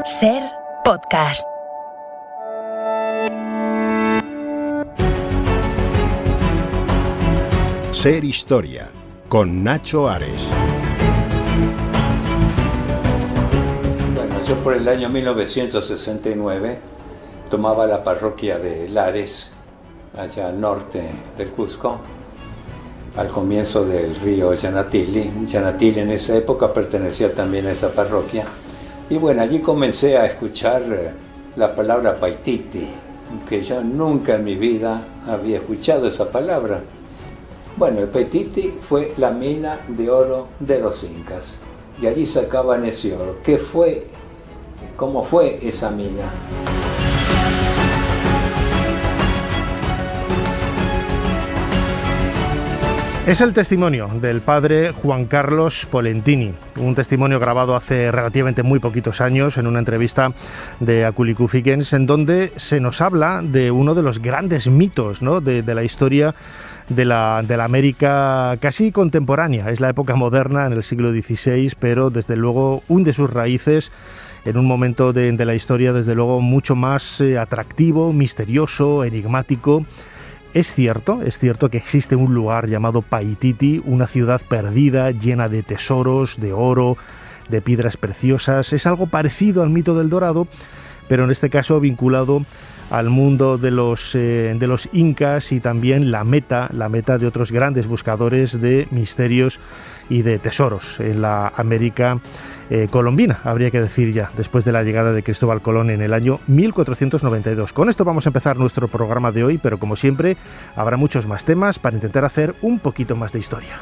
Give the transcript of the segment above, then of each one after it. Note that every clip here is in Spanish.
Ser Podcast. Ser Historia, con Nacho Ares. Bueno, yo por el año 1969 tomaba la parroquia de Lares, allá al norte del Cusco, al comienzo del río Yanatili. Yanatili en esa época pertenecía también a esa parroquia. Y bueno, allí comencé a escuchar la palabra Paititi, que yo nunca en mi vida había escuchado esa palabra. Bueno, el Paititi fue la mina de oro de los incas, y allí sacaban ese oro. ¿Qué fue? ¿Cómo fue esa mina? Es el testimonio del padre Juan Carlos Polentini, un testimonio grabado hace relativamente muy poquitos años en una entrevista de Aculicúfiquens, en donde se nos habla de uno de los grandes mitos, ¿no?, de la historia de la América casi contemporánea. Es la época moderna, en el siglo XVI, pero desde luego hunde sus raíces en un momento de la historia desde luego mucho más atractivo, misterioso, enigmático. Es cierto que existe un lugar llamado Paititi, una ciudad perdida, llena de tesoros, de oro, de piedras preciosas. Es algo parecido al mito del Dorado, pero en este caso vinculado al mundo de los incas, y también la meta de otros grandes buscadores de misterios y de tesoros en la América colombina, habría que decir ya, después de la llegada de Cristóbal Colón en el año 1492. Con esto vamos a empezar nuestro programa de hoy, pero como siempre habrá muchos más temas para intentar hacer un poquito más de historia.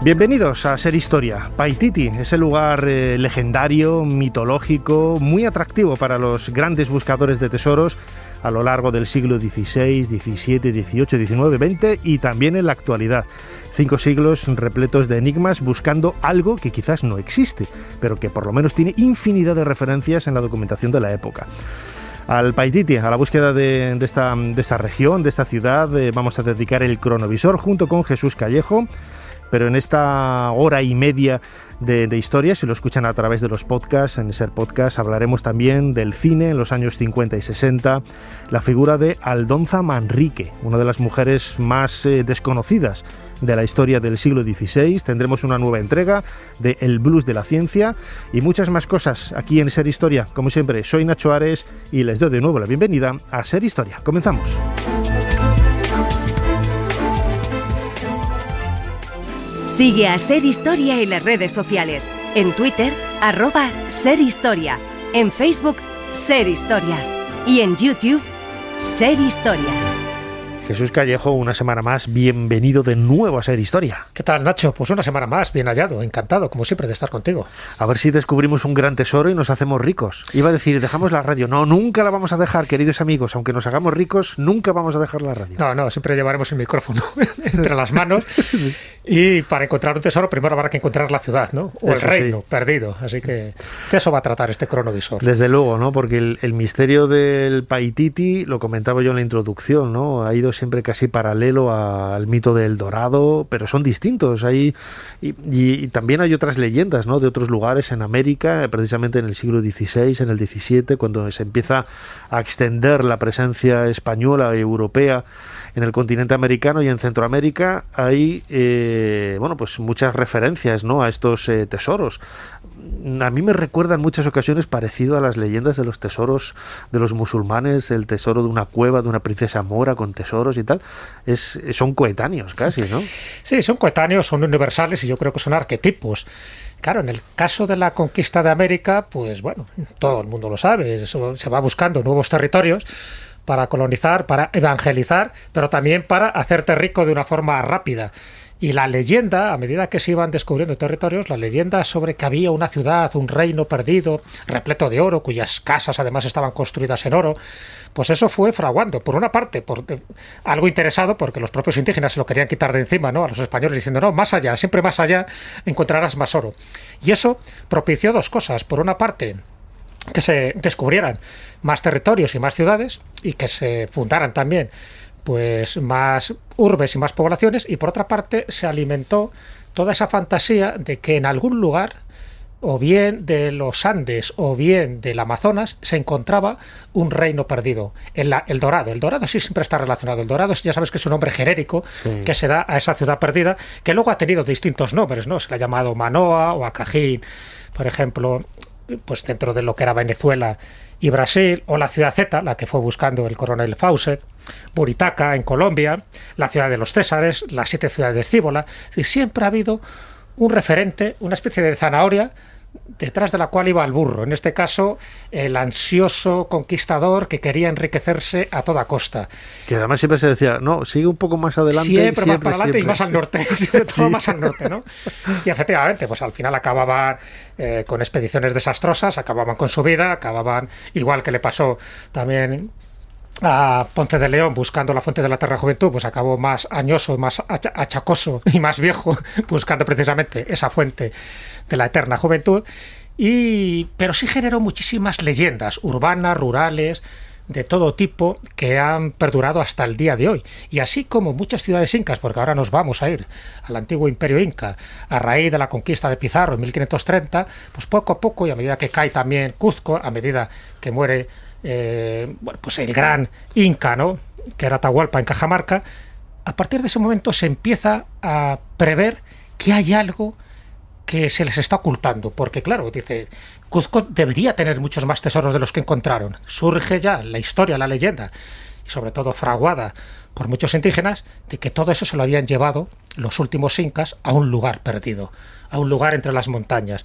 Bienvenidos a Ser Historia. Paititi es el lugar legendario, mitológico, muy atractivo para los grandes buscadores de tesoros a lo largo del siglo XVI, XVII, XVIII, XIX, XX y también en la actualidad. 5 siglos repletos de enigmas buscando algo que quizás no existe, pero que por lo menos tiene infinidad de referencias en la documentación de la época. Al Paititi, a la búsqueda de esta región, de esta ciudad, vamos a dedicar el cronovisor junto con Jesús Callejo. Pero en esta hora y media de historia, si lo escuchan a través de los podcasts, en Ser Podcast hablaremos también del cine en los años 50 y 60, la figura de Aldonza Manrique, una de las mujeres más desconocidas de la historia del siglo XVI. Tendremos una nueva entrega de El Blues de la Ciencia y muchas más cosas aquí en Ser Historia. Como siempre, soy Nacho Ares y les doy de nuevo la bienvenida a Ser Historia. Comenzamos. Sigue a Ser Historia en las redes sociales. En Twitter, @SerHistoria. En Facebook, Ser Historia. Y en YouTube, Ser Historia. Jesús Callejo, una semana más, bienvenido de nuevo a Ser Historia. ¿Qué tal, Nacho? Pues una semana más, bien hallado, encantado, como siempre, de estar contigo. A ver si descubrimos un gran tesoro y nos hacemos ricos. Iba a decir, dejamos la radio. No, nunca la vamos a dejar, queridos amigos. Aunque nos hagamos ricos, nunca vamos a dejar la radio. No, siempre llevaremos el micrófono entre las manos. Sí. Y para encontrar un tesoro, primero habrá que encontrar la ciudad, ¿no? O el reino perdido. Así que de eso va a tratar este cronovisor. Desde luego, ¿no? Porque el misterio del Paititi, lo comentaba yo en la introducción, ¿no? Ha ido siempre casi paralelo al mito del Dorado, pero son distintos. Y también hay otras leyendas, ¿no?, de otros lugares en América, precisamente en el siglo XVI, en el XVII, cuando se empieza a extender la presencia española y europea en el continente americano y en Centroamérica. Hay pues muchas referencias, ¿no?, a estos tesoros. A mí me recuerda en muchas ocasiones parecido a las leyendas de los tesoros de los musulmanes, el tesoro de una cueva de una princesa mora con tesoros y tal. Son coetáneos casi, ¿no? Sí, son coetáneos, son universales y yo creo que son arquetipos. Claro, en el caso de la conquista de América, pues bueno, todo el mundo lo sabe, se va buscando nuevos territorios para colonizar, para evangelizar, pero también para hacerte rico de una forma rápida. Y la leyenda, a medida que se iban descubriendo territorios, la leyenda sobre que había una ciudad, un reino perdido, repleto de oro, cuyas casas además estaban construidas en oro, pues eso fue fraguando. Por una parte, por algo interesado, porque los propios indígenas se lo querían quitar de encima, ¿no?, a los españoles, diciendo, no, más allá, siempre más allá encontrarás más oro. Y eso propició dos cosas. Por una parte, que se descubrieran más territorios y más ciudades, y que se fundaran también pues más urbes y más poblaciones, y por otra parte se alimentó toda esa fantasía de que en algún lugar, o bien de los Andes o bien del Amazonas, se encontraba un reino perdido, el Dorado. El Dorado sí siempre está relacionado. El Dorado, ya sabes que es un nombre genérico que se da a esa ciudad perdida, que luego ha tenido distintos nombres, ¿no? Se le ha llamado Manoa o Acajín, por ejemplo, pues dentro de lo que era Venezuela y Brasil, o la ciudad Z, la que fue buscando el coronel Fawcett, Buritaca en Colombia, la ciudad de los Césares, las 7 ciudades de Cíbola. Es decir, siempre ha habido un referente, una especie de zanahoria detrás de la cual iba el burro, en este caso el ansioso conquistador que quería enriquecerse a toda costa. Que además siempre se decía, no, sigue un poco más adelante. Siempre más para adelante y más al norte, todo más al norte, ¿no? Y efectivamente, pues al final acababan con expediciones desastrosas, acababan con su vida, acababan, igual que le pasó también a Ponce de León buscando la fuente de la eterna juventud, pues acabó más añoso, más achacoso y más viejo buscando precisamente esa fuente de la eterna juventud. Pero sí generó muchísimas leyendas urbanas, rurales, de todo tipo, que han perdurado hasta el día de hoy. Y así como muchas ciudades incas, porque ahora nos vamos a ir al antiguo imperio inca a raíz de la conquista de Pizarro en 1530, pues poco a poco, y a medida que cae también Cuzco, a medida que muere pues el gran Inca, ¿no?, que era Atahualpa en Cajamarca, a partir de ese momento se empieza a prever que hay algo que se les está ocultando, porque claro, dice, Cuzco debería tener muchos más tesoros de los que encontraron. Surge ya la historia, la leyenda, y sobre todo fraguada por muchos indígenas, de que todo eso se lo habían llevado los últimos incas a un lugar perdido, a un lugar entre las montañas.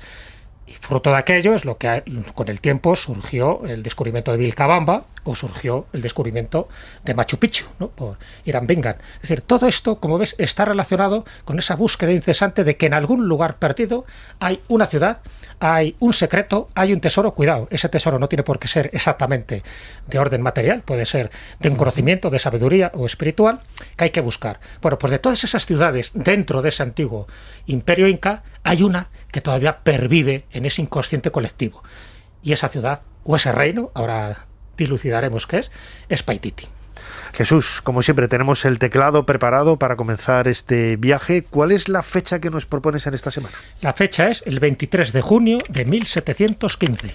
Y fruto de aquello es lo que con el tiempo surgió el descubrimiento de Vilcabamba o surgió el descubrimiento de Machu Picchu, ¿no?, por Irán Bingham. Es decir, todo esto, como ves, está relacionado con esa búsqueda incesante de que en algún lugar perdido hay una ciudad, hay un secreto, hay un tesoro. Cuidado, ese tesoro no tiene por qué ser exactamente de orden material, puede ser de un conocimiento, de sabiduría o espiritual, que hay que buscar. Bueno, pues de todas esas ciudades dentro de ese antiguo imperio inca, hay una que todavía pervive en ese inconsciente colectivo. Y esa ciudad, o ese reino, ahora dilucidaremos qué es Paititi. Jesús, como siempre, tenemos el teclado preparado para comenzar este viaje. ¿Cuál es la fecha que nos propones en esta semana? La fecha es el 23 de junio de 1715.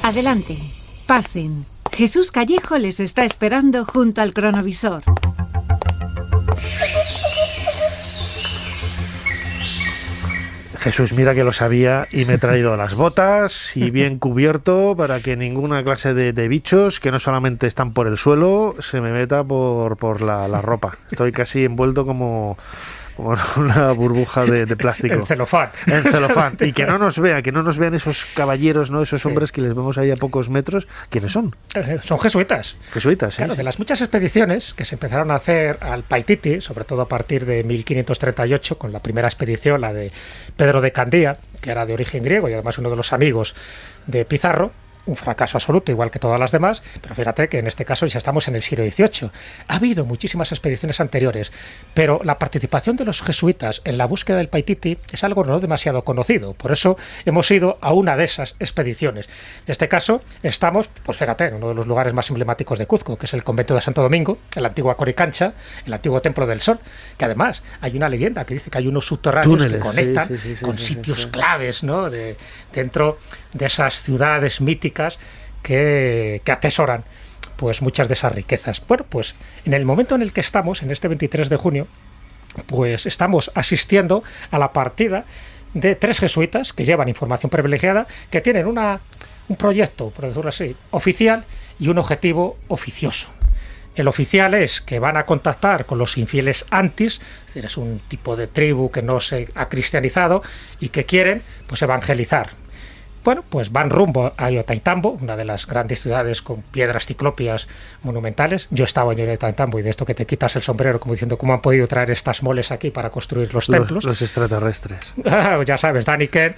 Adelante, pasen. Jesús Callejo les está esperando junto al cronovisor. Jesús, mira que lo sabía y me he traído las botas y bien cubierto para que ninguna clase de bichos que no solamente están por el suelo se me meta por la ropa. Estoy casi envuelto como una burbuja de plástico. En celofán. En celofán. Y que no nos vean esos caballeros, ¿no?, esos hombres que les vemos ahí a pocos metros. ¿Quiénes son? Son jesuitas. Jesuitas, claro, sí. De las muchas expediciones que se empezaron a hacer al Paititi, sobre todo a partir de 1538, con la primera expedición, la de Pedro de Candía, que era de origen griego y además uno de los amigos de Pizarro. Un fracaso absoluto, igual que todas las demás, pero fíjate que en este caso ya estamos en el siglo XVIII. Ha habido muchísimas expediciones anteriores, pero la participación de los jesuitas en la búsqueda del Paititi es algo no demasiado conocido. Por eso hemos ido a una de esas expediciones. En este caso estamos, pues fíjate, en uno de los lugares más emblemáticos de Cuzco, que es el convento de Santo Domingo, en la antigua Coricancha, el antiguo templo del Sol, que además hay una leyenda que dice que hay unos subterráneos que conectan con sitios claves, ¿no?, dentro de esas ciudades míticas que atesoran pues muchas de esas riquezas. Bueno, pues en el momento en el que estamos, en este 23 de junio, pues estamos asistiendo a la partida de 3 jesuitas que llevan información privilegiada, que tienen un proyecto, por decirlo así, oficial y un objetivo oficioso. El oficial es que van a contactar con los infieles antis, es decir, es un tipo de tribu que no se ha cristianizado y que quieren pues evangelizar. bueno, pues van rumbo a Ollantaytambo, una de las grandes ciudades con piedras ciclópeas monumentales. Yo estaba en Ollantaytambo y de esto que te quitas el sombrero como diciendo cómo han podido traer estas moles aquí para construir los templos. Los extraterrestres. Ya sabes, Danny Ken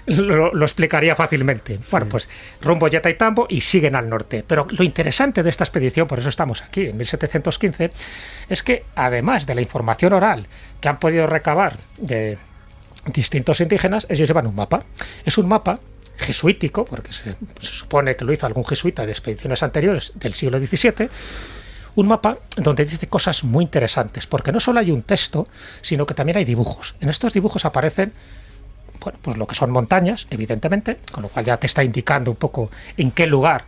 lo explicaría fácilmente. Sí. Bueno, pues rumbo a Ollantaytambo y siguen al norte. Pero lo interesante de esta expedición, por eso estamos aquí en 1715, es que además de la información oral que han podido recabar de distintos indígenas, ellos llevan un mapa. Es un mapa jesuítico, porque se supone que lo hizo algún jesuita de expediciones anteriores del siglo XVII, un mapa donde dice cosas muy interesantes, porque no solo hay un texto, sino que también hay dibujos. En estos dibujos aparecen, bueno, pues lo que son montañas, evidentemente, con lo cual ya te está indicando un poco en qué lugar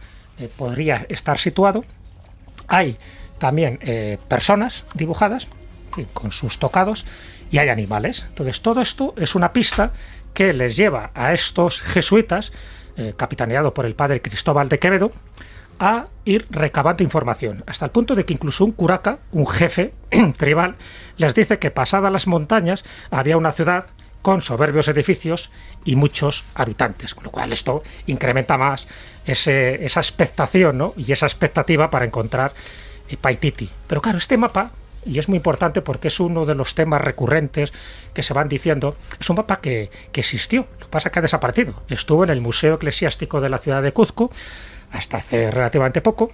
podría estar situado. Hay también personas dibujadas, en fin, con sus tocados, y hay animales. Entonces todo esto es una pista que les lleva a estos jesuitas, capitaneado por el padre Cristóbal de Quevedo, a ir recabando información, hasta el punto de que incluso un curaca, un jefe tribal, les dice que pasadas las montañas había una ciudad con soberbios edificios y muchos habitantes, con lo cual esto incrementa más esa expectación, ¿no? Y esa expectativa para encontrar Paititi. Pero claro, este mapa, y es muy importante porque es uno de los temas recurrentes que se van diciendo, es un mapa que existió, lo que pasa es que ha desaparecido. Estuvo en el Museo Eclesiástico de la ciudad de Cuzco hasta hace relativamente poco,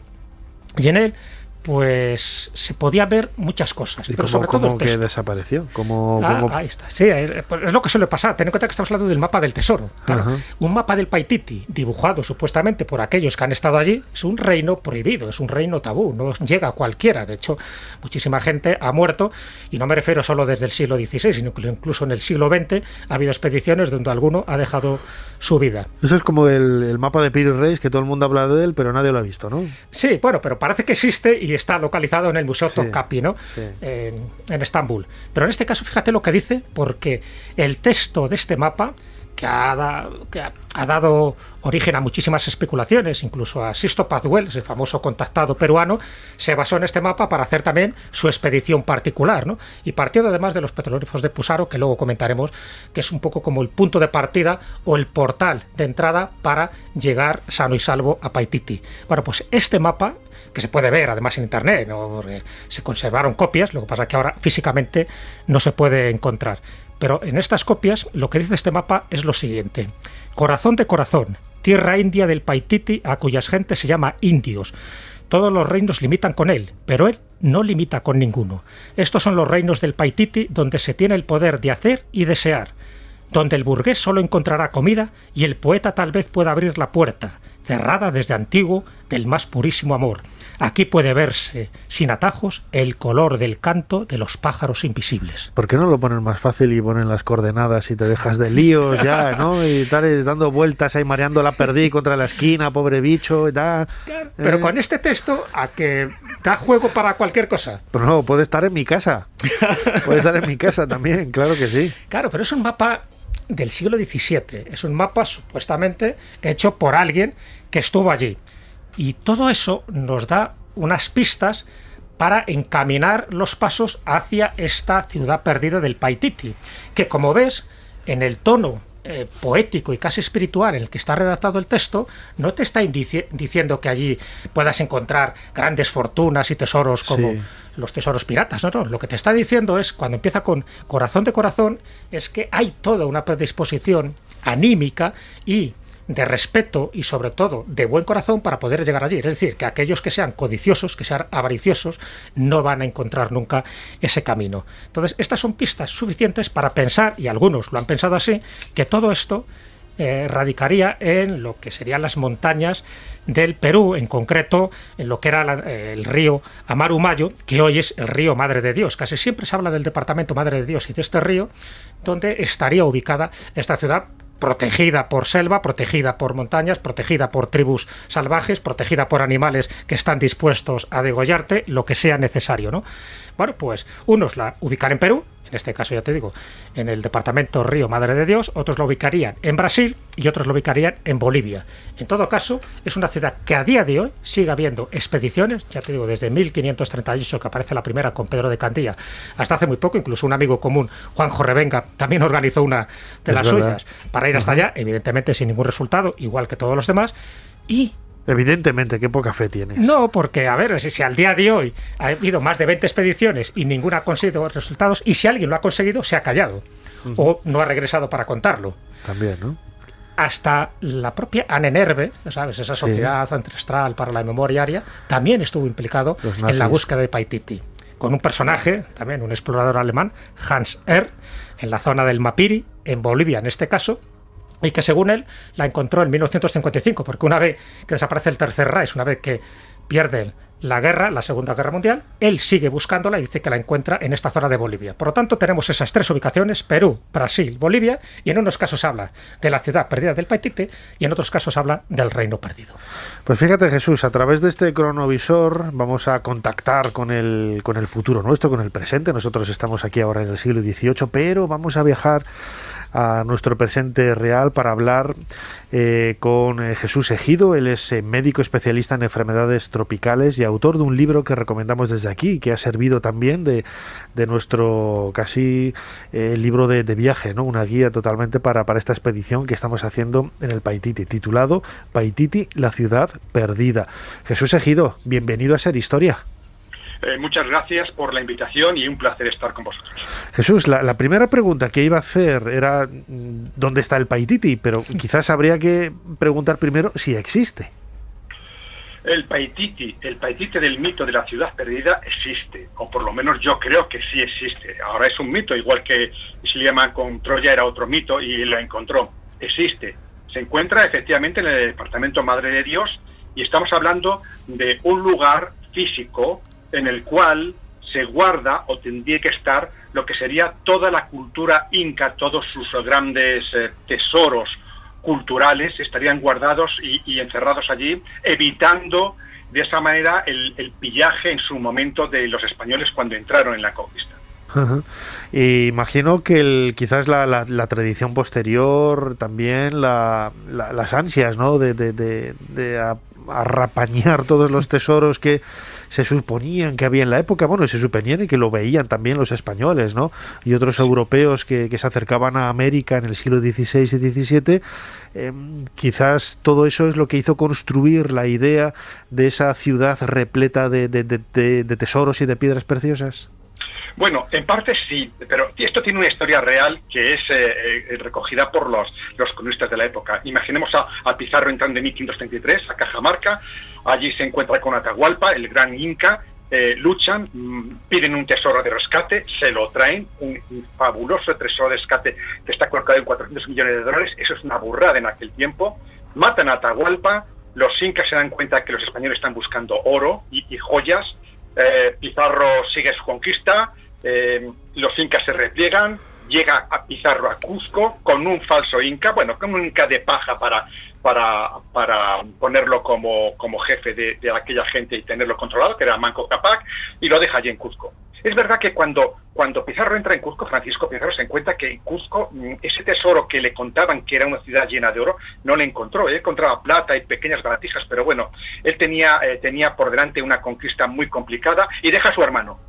y en él pues se podía ver muchas cosas. ¿Y pero cómo, sobre todo cómo que desapareció? ¿Cómo? Ahí está. Sí, es lo que suele pasar. Ten en cuenta que estamos hablando del mapa del tesoro. Claro, un mapa del Paititi, dibujado supuestamente por aquellos que han estado allí, es un reino prohibido, es un reino tabú, no llega a cualquiera. De hecho, muchísima gente ha muerto, y no me refiero solo desde el siglo XVI, sino que incluso en el siglo XX ha habido expediciones donde alguno ha dejado su vida. Eso es como el mapa de Piri Reis, que todo el mundo habla de él, pero nadie lo ha visto, ¿no? Sí, bueno, pero parece que existe y está localizado en el Museo Topkapi, ¿no? Sí. En Estambul. Pero en este caso, fíjate lo que dice, porque el texto de este mapa, que ha dado origen a muchísimas especulaciones, incluso a Sisto Paz Wells, el famoso contactado peruano, se basó en este mapa para hacer también su expedición particular, ¿no? Y partió además de los petroglifos de Pusaro, que luego comentaremos, que es un poco como el punto de partida o el portal de entrada para llegar sano y salvo a Paititi. Bueno, pues este mapa, que se puede ver además en internet, ¿no? Porque se conservaron copias, lo que pasa es que ahora físicamente no se puede encontrar. Pero en estas copias lo que dice este mapa es lo siguiente: corazón de corazón, tierra india del Paititi, a cuyas gentes se llama indios. Todos los reinos limitan con él, pero él no limita con ninguno. Estos son los reinos del Paititi, donde se tiene el poder de hacer y desear, donde el burgués solo encontrará comida y el poeta tal vez pueda abrir la puerta, cerrada desde antiguo, del más purísimo amor. Aquí puede verse, sin atajos, el color del canto de los pájaros invisibles. ¿Por qué no lo ponen más fácil y ponen las coordenadas y te dejas de líos ya, ¿no? Y tal, dando vueltas ahí, mareando la perdí contra la esquina, pobre bicho y tal. Claro, pero con este texto, a que da juego para cualquier cosa. Pero no, puede estar en mi casa. Puede estar en mi casa también, claro que sí. Claro, pero es un mapa del siglo XVII. Es un mapa supuestamente hecho por alguien que estuvo allí. Y todo eso nos da unas pistas para encaminar los pasos hacia esta ciudad perdida del Paititi, que, como ves, en el tono poético y casi espiritual en el que está redactado el texto, no te está diciendo que allí puedas encontrar grandes fortunas y tesoros como los tesoros piratas, no, lo que te está diciendo es, cuando empieza con corazón de corazón, es que hay toda una predisposición anímica y de respeto y sobre todo de buen corazón para poder llegar allí. Es decir, que aquellos que sean codiciosos, que sean avariciosos, no van a encontrar nunca ese camino. Entonces, estas son pistas suficientes para pensar, y algunos lo han pensado así, que todo esto radicaría en lo que serían las montañas del Perú, en concreto en lo que era el río Amarumayo, que hoy es el río Madre de Dios. Casi siempre se habla del departamento Madre de Dios y de este río, donde estaría ubicada esta ciudad, protegida por selva, protegida por montañas, protegida por tribus salvajes, protegida por animales que están dispuestos a degollarte lo que sea necesario, ¿no? Bueno, pues unos la ubican en Perú, en este caso ya te digo, en el departamento Río Madre de Dios, otros lo ubicarían en Brasil y otros lo ubicarían en Bolivia. En todo caso, es una ciudad que a día de hoy sigue habiendo expediciones, ya te digo, desde 1538 que aparece la primera con Pedro de Candía, hasta hace muy poco, incluso un amigo común, Juanjo Revenga, también organizó una de las suyas para ir hasta allá, evidentemente sin ningún resultado, igual que todos los demás, y... Evidentemente, qué poca fe tienes. No, porque, a ver, si al día de hoy ha habido más de 20 expediciones y ninguna ha conseguido resultados, y si alguien lo ha conseguido, se ha callado, o no ha regresado para contarlo. También, ¿no? Hasta la propia Ahnenerbe, ¿sabes? Esa sociedad ancestral para la memoria aria, también estuvo implicado en la búsqueda de Paititi, con un personaje, también un explorador alemán, Hans Herr, en la zona del Mapiri, en Bolivia en este caso, y que según él la encontró en 1955, porque una vez que desaparece el Tercer Reich, una vez que pierden la guerra, la Segunda Guerra Mundial, él sigue buscándola y dice que la encuentra en esta zona de Bolivia. Por lo tanto, tenemos esas tres ubicaciones, Perú, Brasil, Bolivia, y en unos casos habla de la ciudad perdida del Paititi y en otros casos habla del reino perdido. Pues fíjate, Jesús, a través de este cronovisor vamos a contactar con el futuro nuestro, con el presente. Nosotros estamos aquí ahora en el siglo XVIII, pero vamos a viajar a nuestro presente real para hablar con Jesús Ejido. Él es médico especialista en enfermedades tropicales y autor de un libro que recomendamos desde aquí, que ha servido también de nuestro casi libro de viaje, ¿no? Una guía totalmente para esta expedición que estamos haciendo en el Paititi, titulado Paititi, la ciudad perdida. Jesús Ejido, bienvenido a Ser Historia. Muchas gracias por la invitación y un placer estar con vosotros. Jesús, la primera pregunta que iba a hacer era ¿dónde está el Paititi? Pero quizás habría que preguntar primero si existe. El Paititi del mito de la ciudad perdida existe, o por lo menos yo creo que sí existe. Ahora es un mito, igual que Schliemann con Troya era otro mito y lo encontró. Existe. Se encuentra efectivamente en el departamento Madre de Dios y estamos hablando de un lugar físico en el cual se guarda o tendría que estar lo que sería toda la cultura inca, todos sus grandes tesoros culturales estarían guardados y encerrados allí, evitando de esa manera el pillaje en su momento de los españoles cuando entraron en la conquista. Y imagino que quizás la tradición posterior, también las ansias, ¿no? de arrapañar todos los tesoros que se suponían que había en la época, bueno, se suponían y que lo veían también los españoles, ¿no? Y otros europeos que se acercaban a América en el siglo XVI y XVII, quizás todo eso es lo que hizo construir la idea de esa ciudad repleta de tesoros y de piedras preciosas. Bueno, en parte sí, pero esto tiene una historia real que es recogida por los cronistas de la época. Imaginemos a Pizarro entrando en 1533 a Cajamarca, allí se encuentra con Atahualpa, el gran inca, luchan, piden un tesoro de rescate, se lo traen, un fabuloso tesoro de rescate que está colocado en $400 millones, eso es una burrada en aquel tiempo, matan a Atahualpa, los incas se dan cuenta que los españoles están buscando oro y joyas, Pizarro sigue su conquista, los incas se repliegan, llega a Pizarro a Cuzco con un falso inca, bueno, como un inca de paja para ponerlo como jefe de aquella gente y tenerlo controlado, que era Manco Cápac, y lo deja allí en Cuzco. Es verdad que cuando Pizarro entra en Cuzco, Francisco Pizarro se encuentra que en Cuzco ese tesoro que le contaban que era una ciudad llena de oro, no le encontró. Él encontraba plata y pequeñas baratijas, pero bueno, él tenía por delante una conquista muy complicada y deja a su hermano.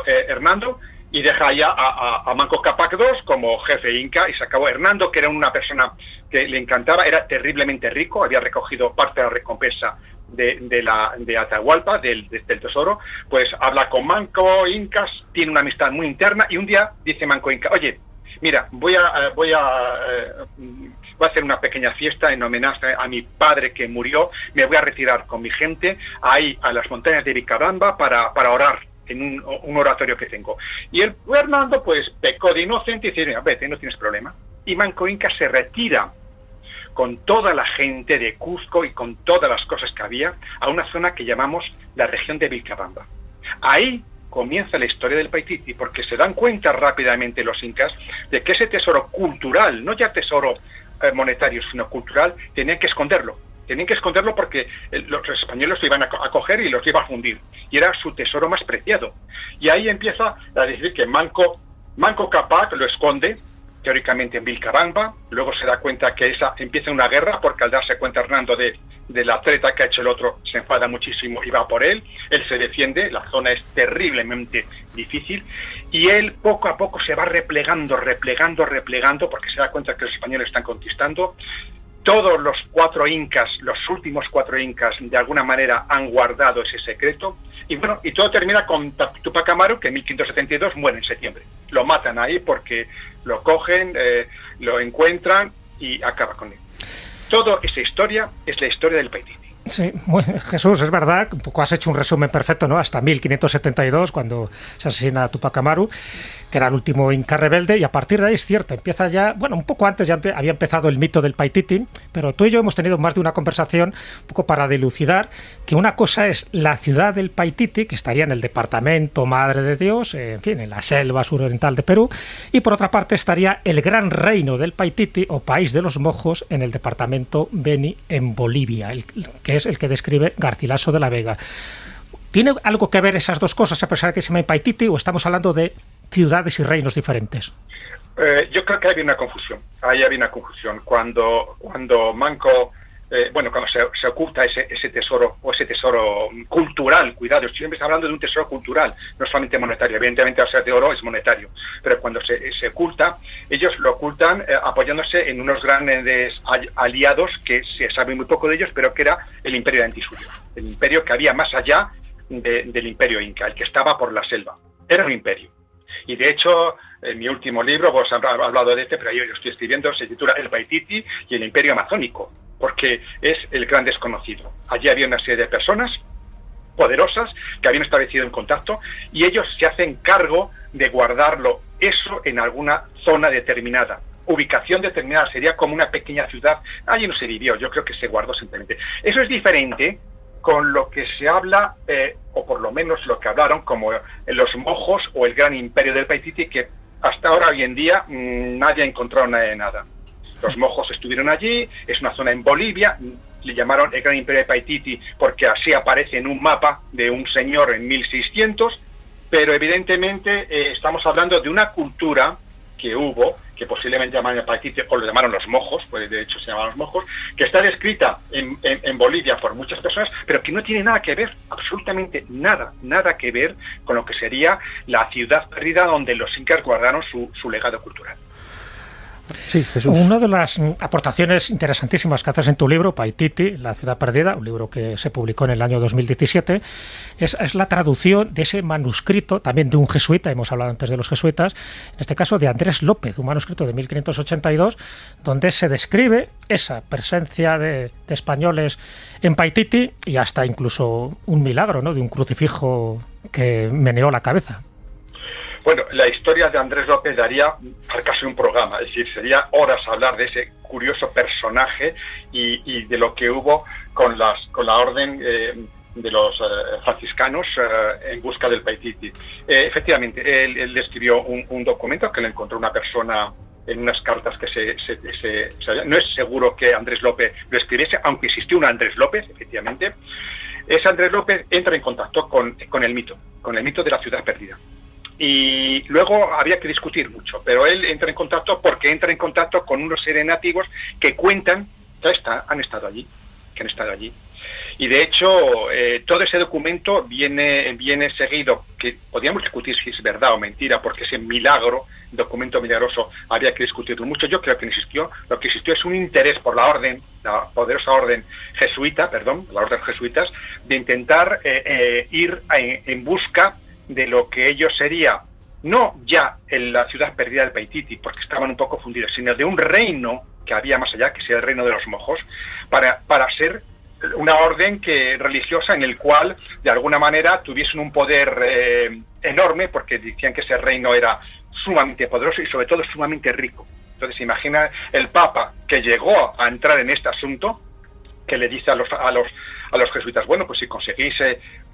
Hernando, y deja allá a Manco Cápac II como jefe inca, y se acabó. Hernando, que era una persona que le encantaba, era terriblemente rico, había recogido parte de la recompensa de Atahualpa, del tesoro, pues habla con Manco Incas, tiene una amistad muy interna, y un día dice Manco Inca, oye, mira, voy a hacer una pequeña fiesta en homenaje a mi padre que murió, me voy a retirar con mi gente ahí a las montañas de Vilcabamba para orar en un oratorio que tengo. Y el Hernando pues pecó de inocente y dice, vete, no tienes problema. Y Manco Inca se retira con toda la gente de Cuzco y con todas las cosas que había a una zona que llamamos la región de Vilcabamba. Ahí comienza la historia del Paititi, porque se dan cuenta rápidamente los incas de que ese tesoro cultural, no ya tesoro monetario, sino cultural, tenían que esconderlo. Tenían que esconderlo porque los españoles lo iban a coger y los iban a fundir. Y era su tesoro más preciado. Y ahí empieza a decir que Manco Cápac lo esconde, teóricamente en Vilcabamba. Luego se da cuenta que empieza una guerra, porque al darse cuenta Hernando de la treta que ha hecho el otro, se enfada muchísimo y va por él. Él se defiende, la zona es terriblemente difícil, y él poco a poco se va replegando, porque se da cuenta que los españoles están conquistando. Todos los últimos cuatro incas, de alguna manera han guardado ese secreto. Y bueno, y todo termina con Tupac Amaru, que en 1572 muere en septiembre. Lo matan ahí porque lo cogen, lo encuentran y acaba con él. Toda esa historia es la historia del Paititi. Sí, Jesús, es verdad, un poco has hecho un resumen perfecto, ¿no? Hasta 1572, cuando se asesina a Tupac Amaru, que era el último inca rebelde, y a partir de ahí es cierto, empieza ya, bueno, un poco antes ya había empezado el mito del Paititi, pero tú y yo hemos tenido más de una conversación un poco para dilucidar que una cosa es la ciudad del Paititi, que estaría en el departamento Madre de Dios, en fin, en la selva suroriental de Perú, y por otra parte estaría el gran reino del Paititi, o país de los mojos, en el departamento Beni, en Bolivia, que es el que describe Garcilaso de la Vega. ¿Tiene algo que ver esas dos cosas, a pesar de que se llama Paititi, o estamos hablando de ciudades y reinos diferentes? Yo creo que había una confusión. Ahí había una confusión. Cuando Manco, cuando se oculta ese tesoro, o ese tesoro cultural, cuidado, siempre está hablando de un tesoro cultural, no solamente monetario. Evidentemente, al ser de oro es monetario, pero cuando se oculta, ellos lo ocultan apoyándose en unos grandes aliados que se sabe muy poco de ellos, pero que era el imperio de Antisuyo, el imperio que había más allá del imperio inca, el que estaba por la selva. Era un imperio. Y de hecho, en mi último libro, vos has hablado de pero yo lo estoy escribiendo, se titula El Paititi y el Imperio Amazónico, porque es el gran desconocido. Allí había una serie de personas poderosas que habían establecido en contacto, y ellos se hacen cargo de guardarlo eso en alguna zona determinada. Ubicación determinada, sería como una pequeña ciudad. Allí no se vivió, yo creo que se guardó simplemente. Eso es diferente con lo que se habla, o por lo menos lo que hablaron como los mojos o el gran imperio del Paititi, que hasta ahora, hoy en día, nadie ha encontrado nada de nada. Los mojos estuvieron allí, es una zona en Bolivia, le llamaron el gran imperio de Paititi porque así aparece en un mapa de un señor en 1600, pero evidentemente estamos hablando de una cultura que hubo, que posiblemente llamaron el Paititi o lo llamaron los mojos, pues de hecho se llamaban los mojos, que está descrita en Bolivia por muchas personas, pero que no tiene nada que ver, absolutamente nada que ver con lo que sería la ciudad perdida donde los incas guardaron su legado cultural. Sí, Jesús. Una de las aportaciones interesantísimas que haces en tu libro, Paititi, la ciudad perdida, un libro que se publicó en el año 2017, es la traducción de ese manuscrito, también de un jesuita, hemos hablado antes de los jesuitas, en este caso de Andrés López, un manuscrito de 1582, donde se describe esa presencia de españoles en Paititi y hasta incluso un milagro, ¿no?, de un crucifijo que meneó la cabeza. Bueno, la historia de Andrés López daría al caso de un programa, es decir, sería horas hablar de ese curioso personaje y de lo que hubo con la orden de los franciscanos en busca del Paititi. Efectivamente, él escribió un documento que le encontró una persona en unas cartas que no es seguro que Andrés López lo escribiese, aunque existió un Andrés López, efectivamente. Ese Andrés López entra en contacto con el mito de la ciudad perdida. Y luego había que discutir mucho, pero él entra en contacto porque entra en contacto con unos seres nativos que cuentan que han estado allí. Y de hecho, todo ese documento viene seguido, que podríamos discutir si es verdad o mentira, porque ese documento milagroso, había que discutirlo mucho. Yo creo que no existió. Lo que existió es un interés por la poderosa orden jesuita, la orden jesuitas, de intentar ir en busca de lo que ellos sería, no ya en la ciudad perdida del Paititi, porque estaban un poco fundidos, sino de un reino que había más allá, que sea el reino de los mojos, para ser una orden religiosa en el cual, de alguna manera, tuviesen un poder enorme, porque decían que ese reino era sumamente poderoso y sobre todo sumamente rico. Entonces, imagina el Papa que llegó a entrar en este asunto, que le dice a los jesuitas, bueno, pues si conseguís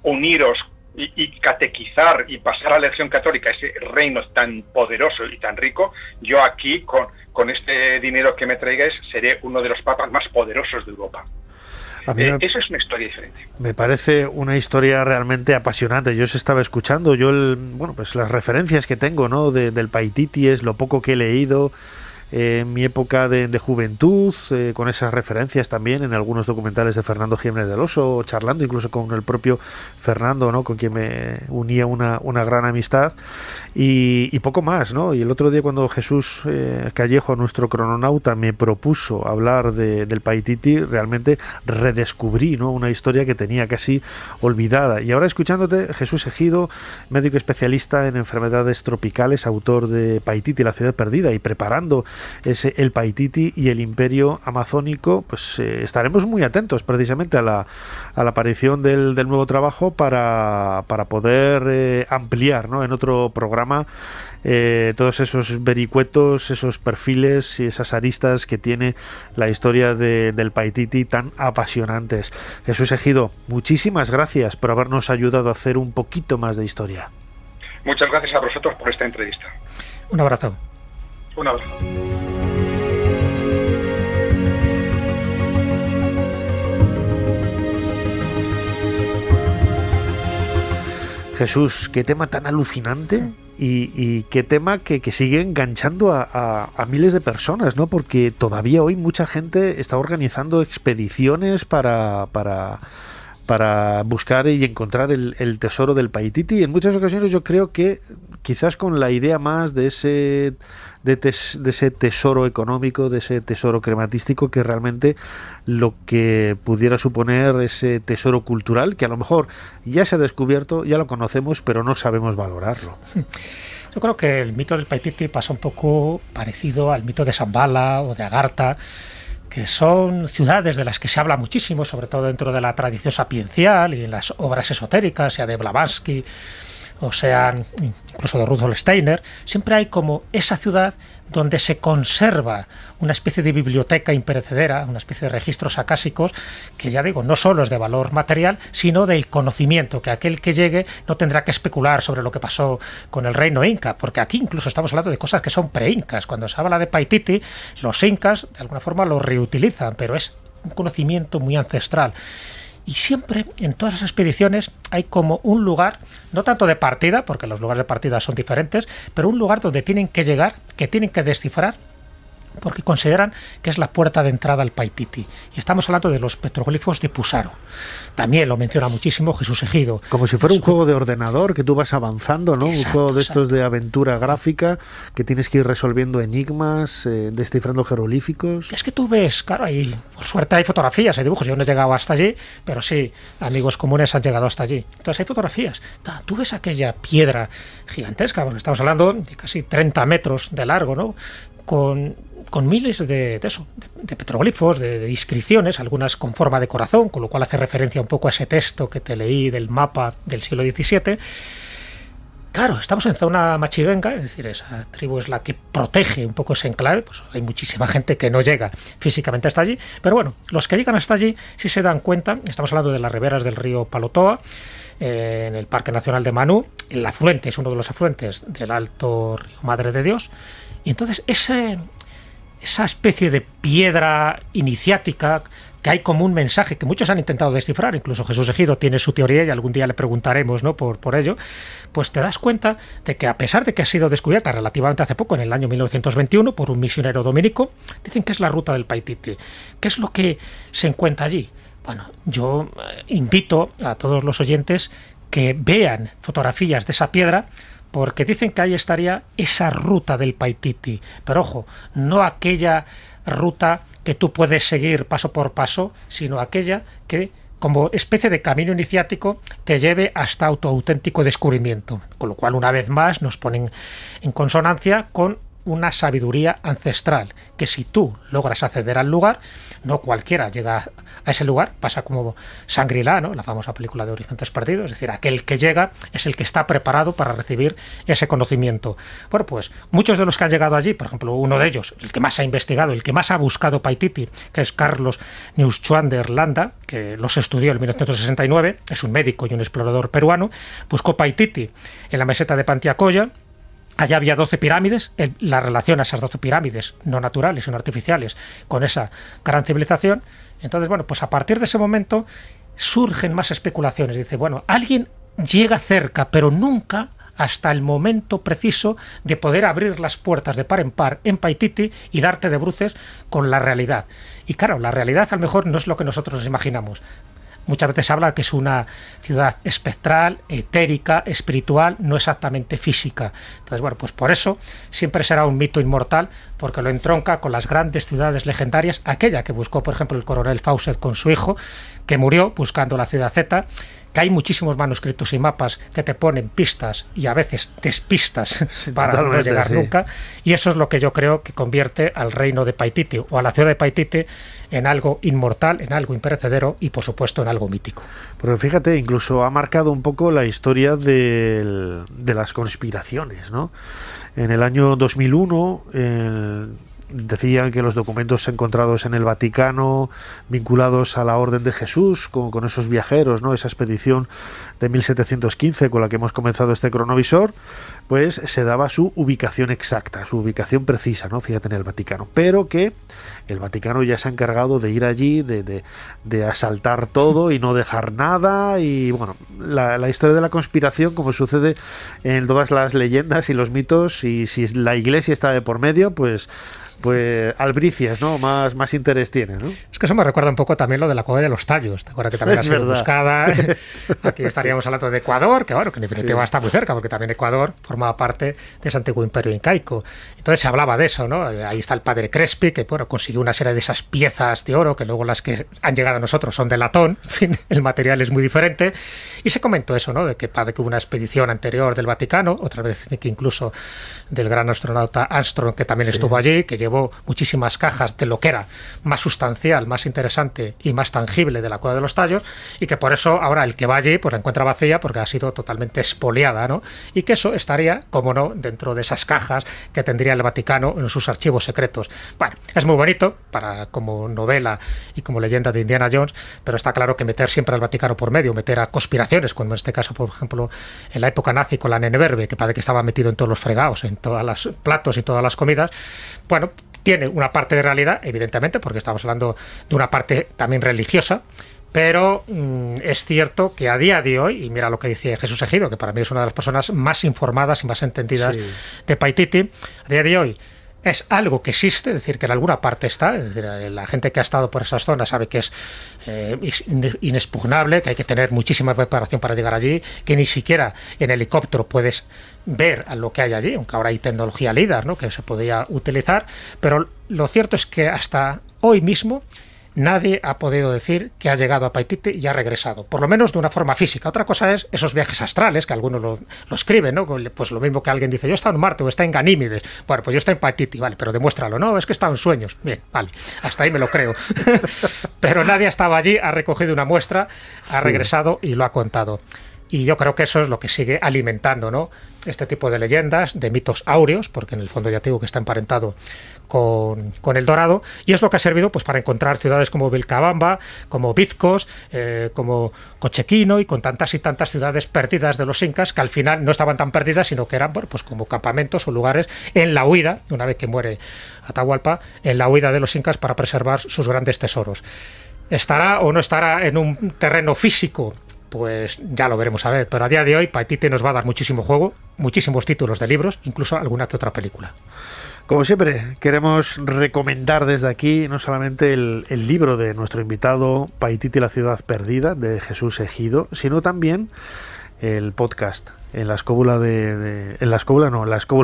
uniros y catequizar y pasar a la elección católica, ese reino tan poderoso y tan rico, yo aquí, con este dinero que me traigáis, seré uno de los papas más poderosos de Europa. Eso es una historia diferente. Me parece una historia realmente apasionante. Yo os estaba escuchando, pues las referencias que tengo, ¿no? del Paititi, es lo poco que he leído en mi época de juventud, con esas referencias también en algunos documentales de Fernando Jiménez del Oso, charlando incluso con el propio Fernando, ¿no? Con quien me unía una gran amistad, y poco más, ¿no? Y el otro día, cuando Jesús Callejo, nuestro crononauta, me propuso hablar del Paititi, realmente redescubrí, ¿no? Una historia que tenía casi olvidada. Y ahora, escuchándote, Jesús Ejido, médico especialista en enfermedades tropicales, autor de Paititi, la ciudad perdida, y preparando el Paititi y el imperio amazónico, pues estaremos muy atentos precisamente a la aparición del nuevo trabajo para poder ampliar, ¿no? En otro programa todos esos vericuetos, esos perfiles y esas aristas que tiene la historia del Paititi tan apasionantes. Jesús Ejido, muchísimas gracias por habernos ayudado a hacer un poquito más de historia. Muchas gracias a vosotros por esta entrevista. Un abrazo. Un abrazo. Jesús, qué tema tan alucinante y qué tema que sigue enganchando a miles de personas, ¿no? Porque todavía hoy mucha gente está organizando expediciones para buscar y encontrar el tesoro del Paititi. En muchas ocasiones yo creo que quizás con la idea más de ese tesoro económico, de ese tesoro crematístico, que realmente lo que pudiera suponer ese tesoro cultural, que a lo mejor ya se ha descubierto, ya lo conocemos, pero no sabemos valorarlo. Yo creo que el mito del Paititi pasa un poco parecido al mito de Shambhala o de Agartha, que son ciudades de las que se habla muchísimo, sobre todo dentro de la tradición sapiencial y en las obras esotéricas, sea de Blavatsky o sean incluso de Rudolf Steiner. Siempre hay como esa ciudad donde se conserva una especie de biblioteca imperecedera, una especie de registros acásicos que, ya digo, no solo es de valor material, sino del conocimiento, que aquel que llegue no tendrá que especular sobre lo que pasó con el reino inca, porque aquí incluso estamos hablando de cosas que son pre-incas. Cuando se habla de Paititi, los incas de alguna forma lo reutilizan, pero es un conocimiento muy ancestral. Y siempre, en todas las expediciones, hay como un lugar, no tanto de partida, porque los lugares de partida son diferentes, pero un lugar donde tienen que llegar, que tienen que descifrar, porque consideran que es la puerta de entrada al Paititi. Y estamos hablando de los petroglifos de Pusaro. También lo menciona muchísimo Jesús Ejido. Como si fuera un juego de ordenador que tú vas avanzando, ¿no? Exacto, un juego de estos de aventura gráfica que tienes que ir resolviendo enigmas, descifrando jeroglíficos. Es que tú ves, claro, ahí, por suerte hay fotografías, hay dibujos. Yo no he llegado hasta allí, pero sí, amigos comunes han llegado hasta allí. Entonces hay fotografías. Tú ves aquella piedra gigantesca, porque estamos hablando de casi 30 metros de largo, ¿no? Con miles de petroglifos, de inscripciones, algunas con forma de corazón, con lo cual hace referencia un poco a ese texto que te leí del mapa del siglo XVII. Claro, estamos en zona machigenga, es decir, esa tribu es la que protege un poco ese enclave, pues hay muchísima gente que no llega físicamente hasta allí, pero bueno, los que llegan hasta allí sí se dan cuenta. Estamos hablando de las riberas del río Palotoa, en el Parque Nacional de Manú. El afluente es uno de los afluentes del Alto Río Madre de Dios, y entonces esa especie de piedra iniciática, que hay como un mensaje que muchos han intentado descifrar, incluso Jesús Ejido tiene su teoría y algún día le preguntaremos, ¿no?, por ello, pues te das cuenta de que, a pesar de que ha sido descubierta relativamente hace poco, en el año 1921, por un misionero dominico, dicen que es la ruta del Paititi. ¿Qué es lo que se encuentra allí? Bueno, yo invito a todos los oyentes que vean fotografías de esa piedra, porque dicen que ahí estaría esa ruta del Paititi. Pero ojo, no aquella ruta que tú puedes seguir paso por paso, sino aquella que, como especie de camino iniciático, te lleve hasta tu auténtico descubrimiento. Con lo cual, una vez más, nos ponen en consonancia con una sabiduría ancestral, que si tú logras acceder al lugar, no cualquiera llega a ese lugar, pasa como Shangri-La, ¿no?, la famosa película de Horizontes Perdidos, es decir, aquel que llega es el que está preparado para recibir ese conocimiento. Bueno, pues muchos de los que han llegado allí, por ejemplo, uno de ellos, el que más ha investigado, el que más ha buscado Paititi, que es Carlos Neuschwander Landa, que los estudió en 1969, es un médico y un explorador peruano, buscó Paititi en la meseta de Pantiacoya, Allá había 12 pirámides, la relación a esas 12 pirámides, no naturales, sino artificiales, con esa gran civilización. Entonces, bueno, pues a partir de ese momento surgen más especulaciones. Dice, bueno, alguien llega cerca, pero nunca hasta el momento preciso de poder abrir las puertas de par en Paititi y darte de bruces con la realidad. Y claro, la realidad a lo mejor no es lo que nosotros nos imaginamos. Muchas veces se habla de que es una ciudad espectral, etérica, espiritual, no exactamente física. Entonces, bueno, pues por eso siempre será un mito inmortal, porque lo entronca con las grandes ciudades legendarias, aquella que buscó, por ejemplo, el coronel Fawcett con su hijo, que murió buscando la ciudad Z, que hay muchísimos manuscritos y mapas que te ponen pistas y a veces despistas para no llegar nunca, y eso es lo que yo creo que convierte al reino de Paititi o a la ciudad de Paititi en algo inmortal, en algo imperecedero y por supuesto en algo mítico. Pero fíjate, incluso ha marcado un poco la historia de las conspiraciones, ¿no? En el año 2001 decían que los documentos encontrados en el Vaticano vinculados a la Orden de Jesús, con esos viajeros, ¿no? Esa expedición de 1715 con la que hemos comenzado este cronovisor, pues se daba su ubicación exacta, su ubicación precisa, ¿no? Fíjate, en el Vaticano, pero que el Vaticano ya se ha encargado de ir allí, de asaltar todo y no dejar nada. Y bueno, la historia de la conspiración, como sucede en todas las leyendas y los mitos, y si la Iglesia está de por medio, pues albricias, ¿no? Más interés tiene, ¿no? Es que eso me recuerda un poco también lo de la Cueva de los Tallos. ¿Te acuerdas que también ha sido buscada? Aquí estaríamos hablando de Ecuador, que bueno, que en definitiva está muy cerca, porque también Ecuador formaba parte de ese antiguo imperio incaico. Entonces se hablaba de eso, ¿no? Ahí está el padre Crespi, que bueno, consiguió una serie de esas piezas de oro, que luego las que han llegado a nosotros son de latón. En fin, el material es muy diferente. Y se comentó eso, ¿no? De que hubo una expedición anterior del Vaticano, otra vez que incluso del gran astronauta Armstrong, que también estuvo allí, que llevó muchísimas cajas de lo que era más sustancial, más interesante y más tangible de la Cueva de los Tallos, y que por eso ahora el que va allí pues la encuentra vacía porque ha sido totalmente expoliada, ¿no? Y que eso estaría, como no, dentro de esas cajas que tendría el Vaticano en sus archivos secretos. Bueno, es muy bonito como novela y como leyenda de Indiana Jones, pero está claro que meter siempre al Vaticano por medio, meter a conspiraciones, como en este caso, por ejemplo, en la época nazi con la Nenneberbe, que parece que estaba metido en todos los fregados, en todos los platos y todas las comidas, bueno, tiene una parte de realidad, evidentemente, porque estamos hablando de una parte también religiosa, pero es cierto que a día de hoy, y mira lo que dice Jesús Ejido, que para mí es una de las personas más informadas y más entendidas de Paititi, a día de hoy es algo que existe, es decir, que en alguna parte está, es decir, la gente que ha estado por esas zonas sabe que es inexpugnable, que hay que tener muchísima preparación para llegar allí, que ni siquiera en helicóptero puedes ver a lo que hay allí, aunque ahora hay tecnología LIDAR, ¿no?, que se podría utilizar, pero lo cierto es que hasta hoy mismo nadie ha podido decir que ha llegado a Paititi y ha regresado, por lo menos de una forma física. Otra cosa es esos viajes astrales, que algunos lo escriben, ¿no? Pues lo mismo que alguien dice, yo he estado en Marte o está en Ganímedes. Bueno, pues yo estoy en Paititi, vale, pero demuéstralo. No, es que he estado en sueños. Bien, vale, hasta ahí me lo creo. Pero nadie estaba allí, ha recogido una muestra, ha regresado y lo ha contado. Y yo creo que eso es lo que sigue alimentando, ¿no?, este tipo de leyendas, de mitos áureos, porque en el fondo ya te digo que está emparentado con el dorado, y es lo que ha servido pues para encontrar ciudades como Vilcabamba, como Vitcos, como Cochequino, y con tantas y tantas ciudades perdidas de los incas, que al final no estaban tan perdidas, sino que eran, bueno, pues como campamentos o lugares en la huida, una vez que muere Atahualpa, en la huida de los incas para preservar sus grandes tesoros. ¿Estará o no estará en un terreno físico? Pues ya lo veremos a ver, pero a día de hoy Paititi nos va a dar muchísimo juego, muchísimos títulos de libros, incluso alguna que otra película. Como siempre, queremos recomendar desde aquí no solamente el libro de nuestro invitado, Paititi, la ciudad perdida, de Jesús Ejido, sino también el podcast en la escóbula de la escóbula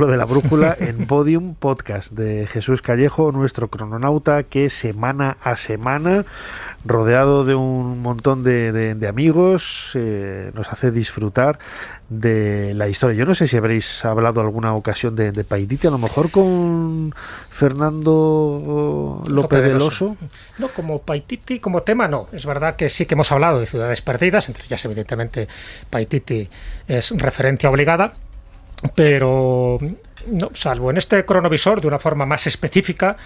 de la brújula, en Podium Podcast, de Jesús Callejo, nuestro crononauta, que semana a semana, rodeado de un montón de amigos, nos hace disfrutar de la historia. Yo no sé si habréis hablado alguna ocasión de Paititi, a lo mejor con Fernando López del Oso. No, como Paititi, como tema no. Es verdad que sí que hemos hablado de ciudades perdidas, entre ellas evidentemente Paititi es referencia obligada, pero no, salvo en este cronovisor de una forma más específica,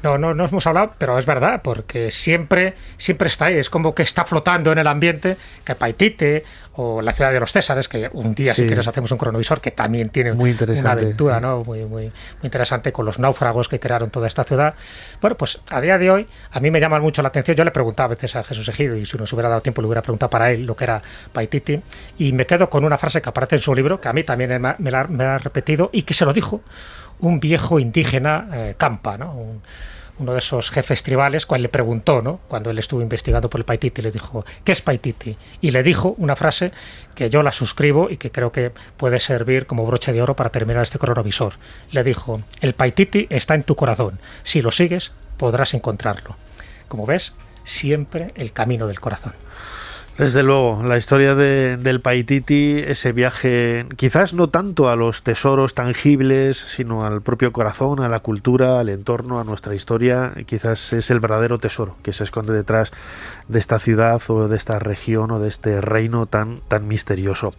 No hemos hablado, pero es verdad, porque siempre está ahí, es como que está flotando en el ambiente, que Paititi o la ciudad de los Césares, que un día si quieres hacemos un cronovisor, que también tiene una aventura, ¿no? muy interesante con los náufragos que crearon toda esta ciudad. Bueno, pues a día de hoy a mí me llama mucho la atención, yo le preguntaba a veces a Jesús Ejido, y si nos hubiera dado tiempo le hubiera preguntado para él lo que era Paititi, y me quedo con una frase que aparece en su libro, que a mí también me la ha repetido, y que se lo dijo un viejo indígena Campa, ¿no? Uno de esos jefes tribales, cual le preguntó, ¿no? Cuando él estuvo investigando por el Paititi, le dijo, ¿qué es Paititi? Y le dijo una frase que yo la suscribo y que creo que puede servir como broche de oro para terminar este cronovisor. Le dijo, el Paititi está en tu corazón. Si lo sigues, podrás encontrarlo. Como ves, siempre el camino del corazón. Desde luego, la historia del Paititi, ese viaje quizás no tanto a los tesoros tangibles, sino al propio corazón, a la cultura, al entorno, a nuestra historia, quizás es el verdadero tesoro que se esconde detrás de esta ciudad o de esta región o de este reino tan misterioso.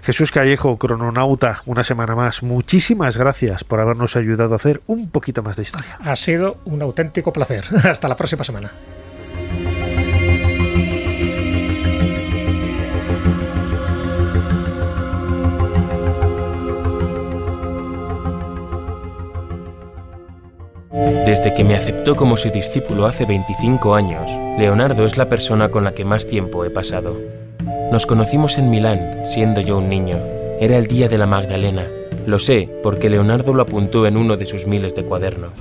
Jesús Callejo, crononauta, una semana más, muchísimas gracias por habernos ayudado a hacer un poquito más de historia. Ha sido un auténtico placer. Hasta la próxima semana. Desde que me aceptó como su discípulo hace 25 años, Leonardo es la persona con la que más tiempo he pasado. Nos conocimos en Milán, siendo yo un niño. Era el día de la Magdalena. Lo sé, porque Leonardo lo apuntó en uno de sus miles de cuadernos.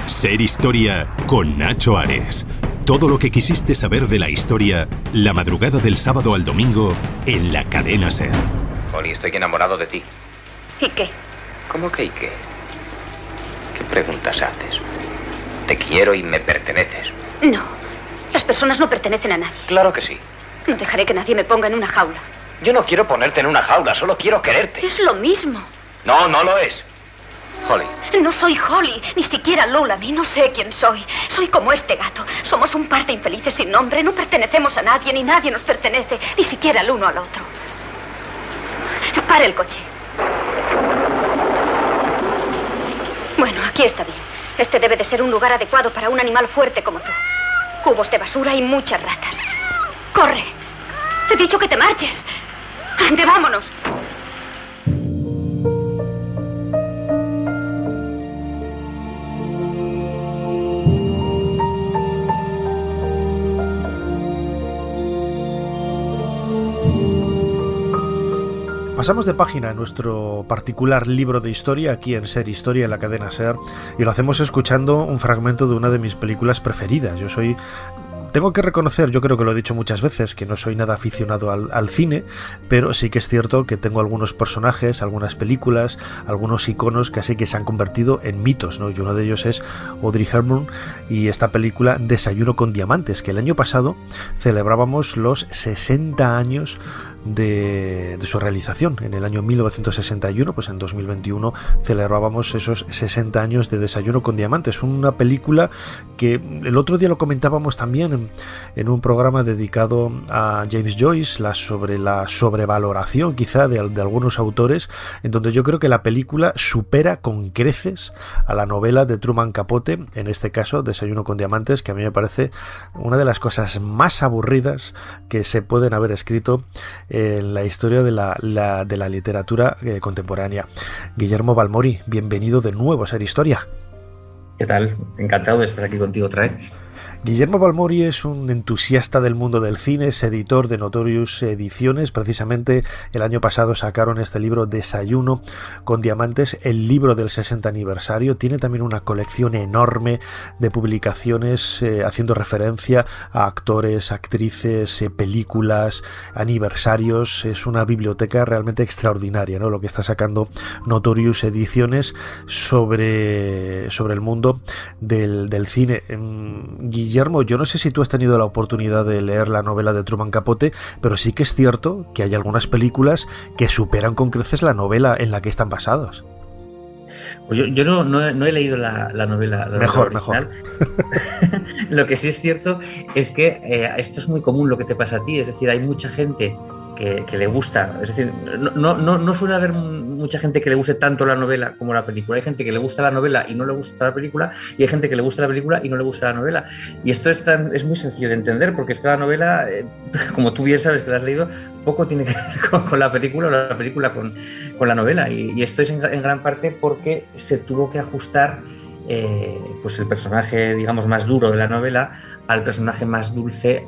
Ser Historia con Nacho Ares. Todo lo que quisiste saber de la historia, la madrugada del sábado al domingo, en la cadena SER. Holly, estoy enamorado de ti. ¿Y qué? ¿Cómo que y qué? ¿Qué preguntas haces? Te quiero y me perteneces. No, las personas no pertenecen a nadie. Claro que sí. No dejaré que nadie me ponga en una jaula. Yo no quiero ponerte en una jaula, solo quiero quererte. Es lo mismo. No, no lo es. Holly. No soy Holly, ni siquiera Lulami, no sé quién soy. Soy como este gato. Somos un par de infelices sin nombre, no pertenecemos a nadie, ni nadie nos pertenece, ni siquiera el uno al otro. Para el coche. Bueno, aquí está bien. Este debe de ser un lugar adecuado para un animal fuerte como tú. Cubos de basura y muchas ratas. ¡Corre! Te he dicho que te marches. ¡Ande, vámonos! Pasamos de página en nuestro particular libro de historia aquí en Ser Historia en la cadena SER, y lo hacemos escuchando un fragmento de una de mis películas preferidas. Tengo que reconocer, yo creo que lo he dicho muchas veces, que no soy nada aficionado al cine, pero sí que es cierto que tengo algunos personajes, algunas películas, algunos iconos que así que se han convertido en mitos, ¿no? Y uno de ellos es Audrey Hepburn y esta película Desayuno con diamantes, que el año pasado celebrábamos los 60 años de su realización. En el año 1961, pues en 2021 celebrábamos esos 60 años de Desayuno con diamantes, una película que el otro día lo comentábamos también en un programa dedicado a James Joyce, sobre la sobrevaloración quizá de algunos autores, en donde yo creo que la película supera con creces a la novela de Truman Capote, en este caso Desayuno con diamantes, que a mí me parece una de las cosas más aburridas que se pueden haber escrito en la historia de la literatura contemporánea. Guillermo Balmori, bienvenido de nuevo a Ser Historia. ¿Qué tal? Encantado de estar aquí contigo otra vez. Guillermo Balmori es un entusiasta del mundo del cine, es editor de Notorious Ediciones. Precisamente el año pasado sacaron este libro Desayuno con diamantes, el libro del 60 aniversario. Tiene también una colección enorme de publicaciones haciendo referencia a actores, actrices, películas, aniversarios. Es una biblioteca realmente extraordinaria, ¿no? Lo que está sacando Notorious Ediciones sobre el mundo del cine. Guillermo, yo no sé si tú has tenido la oportunidad de leer la novela de Truman Capote, pero sí que es cierto que hay algunas películas que superan con creces la novela en la que están basados. Pues yo no he leído la novela. Mejor. Lo que sí es cierto es que esto es muy común lo que te pasa a ti, es decir, hay mucha gente que le gusta. Es decir, no suele haber mucha gente que le guste tanto la novela como la película. Hay gente que le gusta la novela y no le gusta la película, y hay gente que le gusta la película y no le gusta la novela. Y esto es muy sencillo de entender, porque es que la novela, como tú bien sabes que la has leído, poco tiene que ver con la película, o la película con la novela. Y esto es en gran parte porque se tuvo que ajustar pues el personaje, digamos, más duro de la novela al personaje más dulce,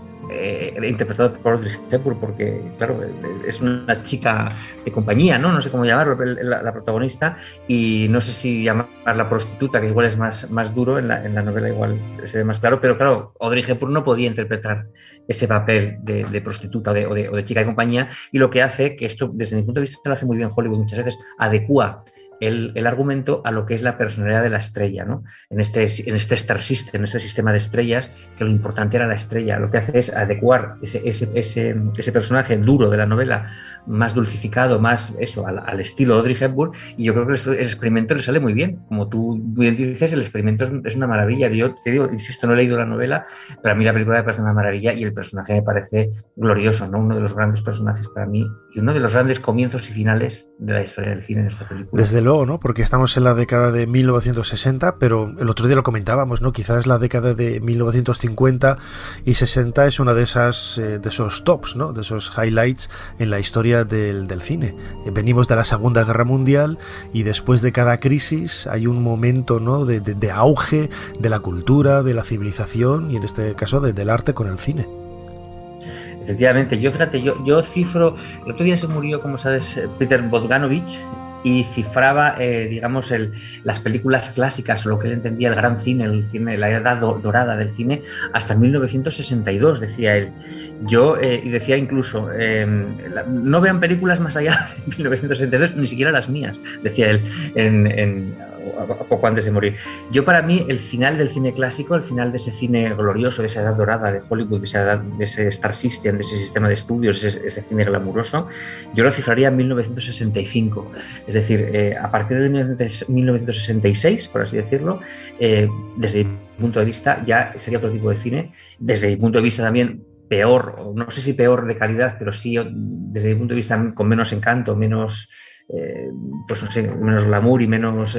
interpretado por Audrey Hepburn, porque claro, es una chica de compañía, no sé cómo llamarlo, la protagonista, y no sé si llamarla prostituta, que igual es más duro, en la novela igual se ve más claro, pero claro, Audrey Hepburn no podía interpretar ese papel de prostituta o de chica de compañía, y lo que hace, que esto desde mi punto de vista lo hace muy bien Hollywood muchas veces, adecúa el argumento a lo que es la personalidad de la estrella, ¿no? En este Star System, en este sistema de estrellas, que lo importante era la estrella. Lo que hace es adecuar ese personaje duro de la novela, más dulcificado, más eso, al estilo Audrey Hepburn, y yo creo que el experimento le sale muy bien. Como tú bien dices, el experimento es una maravilla. Yo te digo, insisto, no he leído la novela, pero a mí la película me parece una maravilla y el personaje me parece glorioso, ¿no? Uno de los grandes personajes para mí y uno de los grandes comienzos y finales de la historia del cine en esta película. Desde luego, ¿no? Porque estamos en la década de 1960, pero el otro día lo comentábamos, ¿no? Quizás la década de 1950 y 60 es una de esos tops, ¿no? De esos highlights en la historia del cine. Venimos de la Segunda Guerra Mundial y después de cada crisis hay un momento, ¿no? de auge de la cultura, de la civilización y en este caso del arte con el cine. Efectivamente, yo cifro, el otro día se murió, como sabes, Peter Bogdanovich, y cifraba, digamos, las películas clásicas, o lo que él entendía el gran cine, la edad dorada del cine, hasta 1962, decía él. Y decía incluso, no vean películas más allá de 1962, ni siquiera las mías, decía él, poco antes de morir. Para mí, el final del cine clásico, el final de ese cine glorioso, de esa edad dorada de Hollywood, de ese Star System, de ese sistema de estudios, ese cine glamuroso, yo lo cifraría en 1965. Es decir, a partir de 1966, por así decirlo, desde mi punto de vista, ya sería otro tipo de cine. Desde mi punto de vista también peor, o no sé si peor de calidad, pero sí, desde mi punto de vista, con menos encanto, menos... pues no sé, menos glamour y menos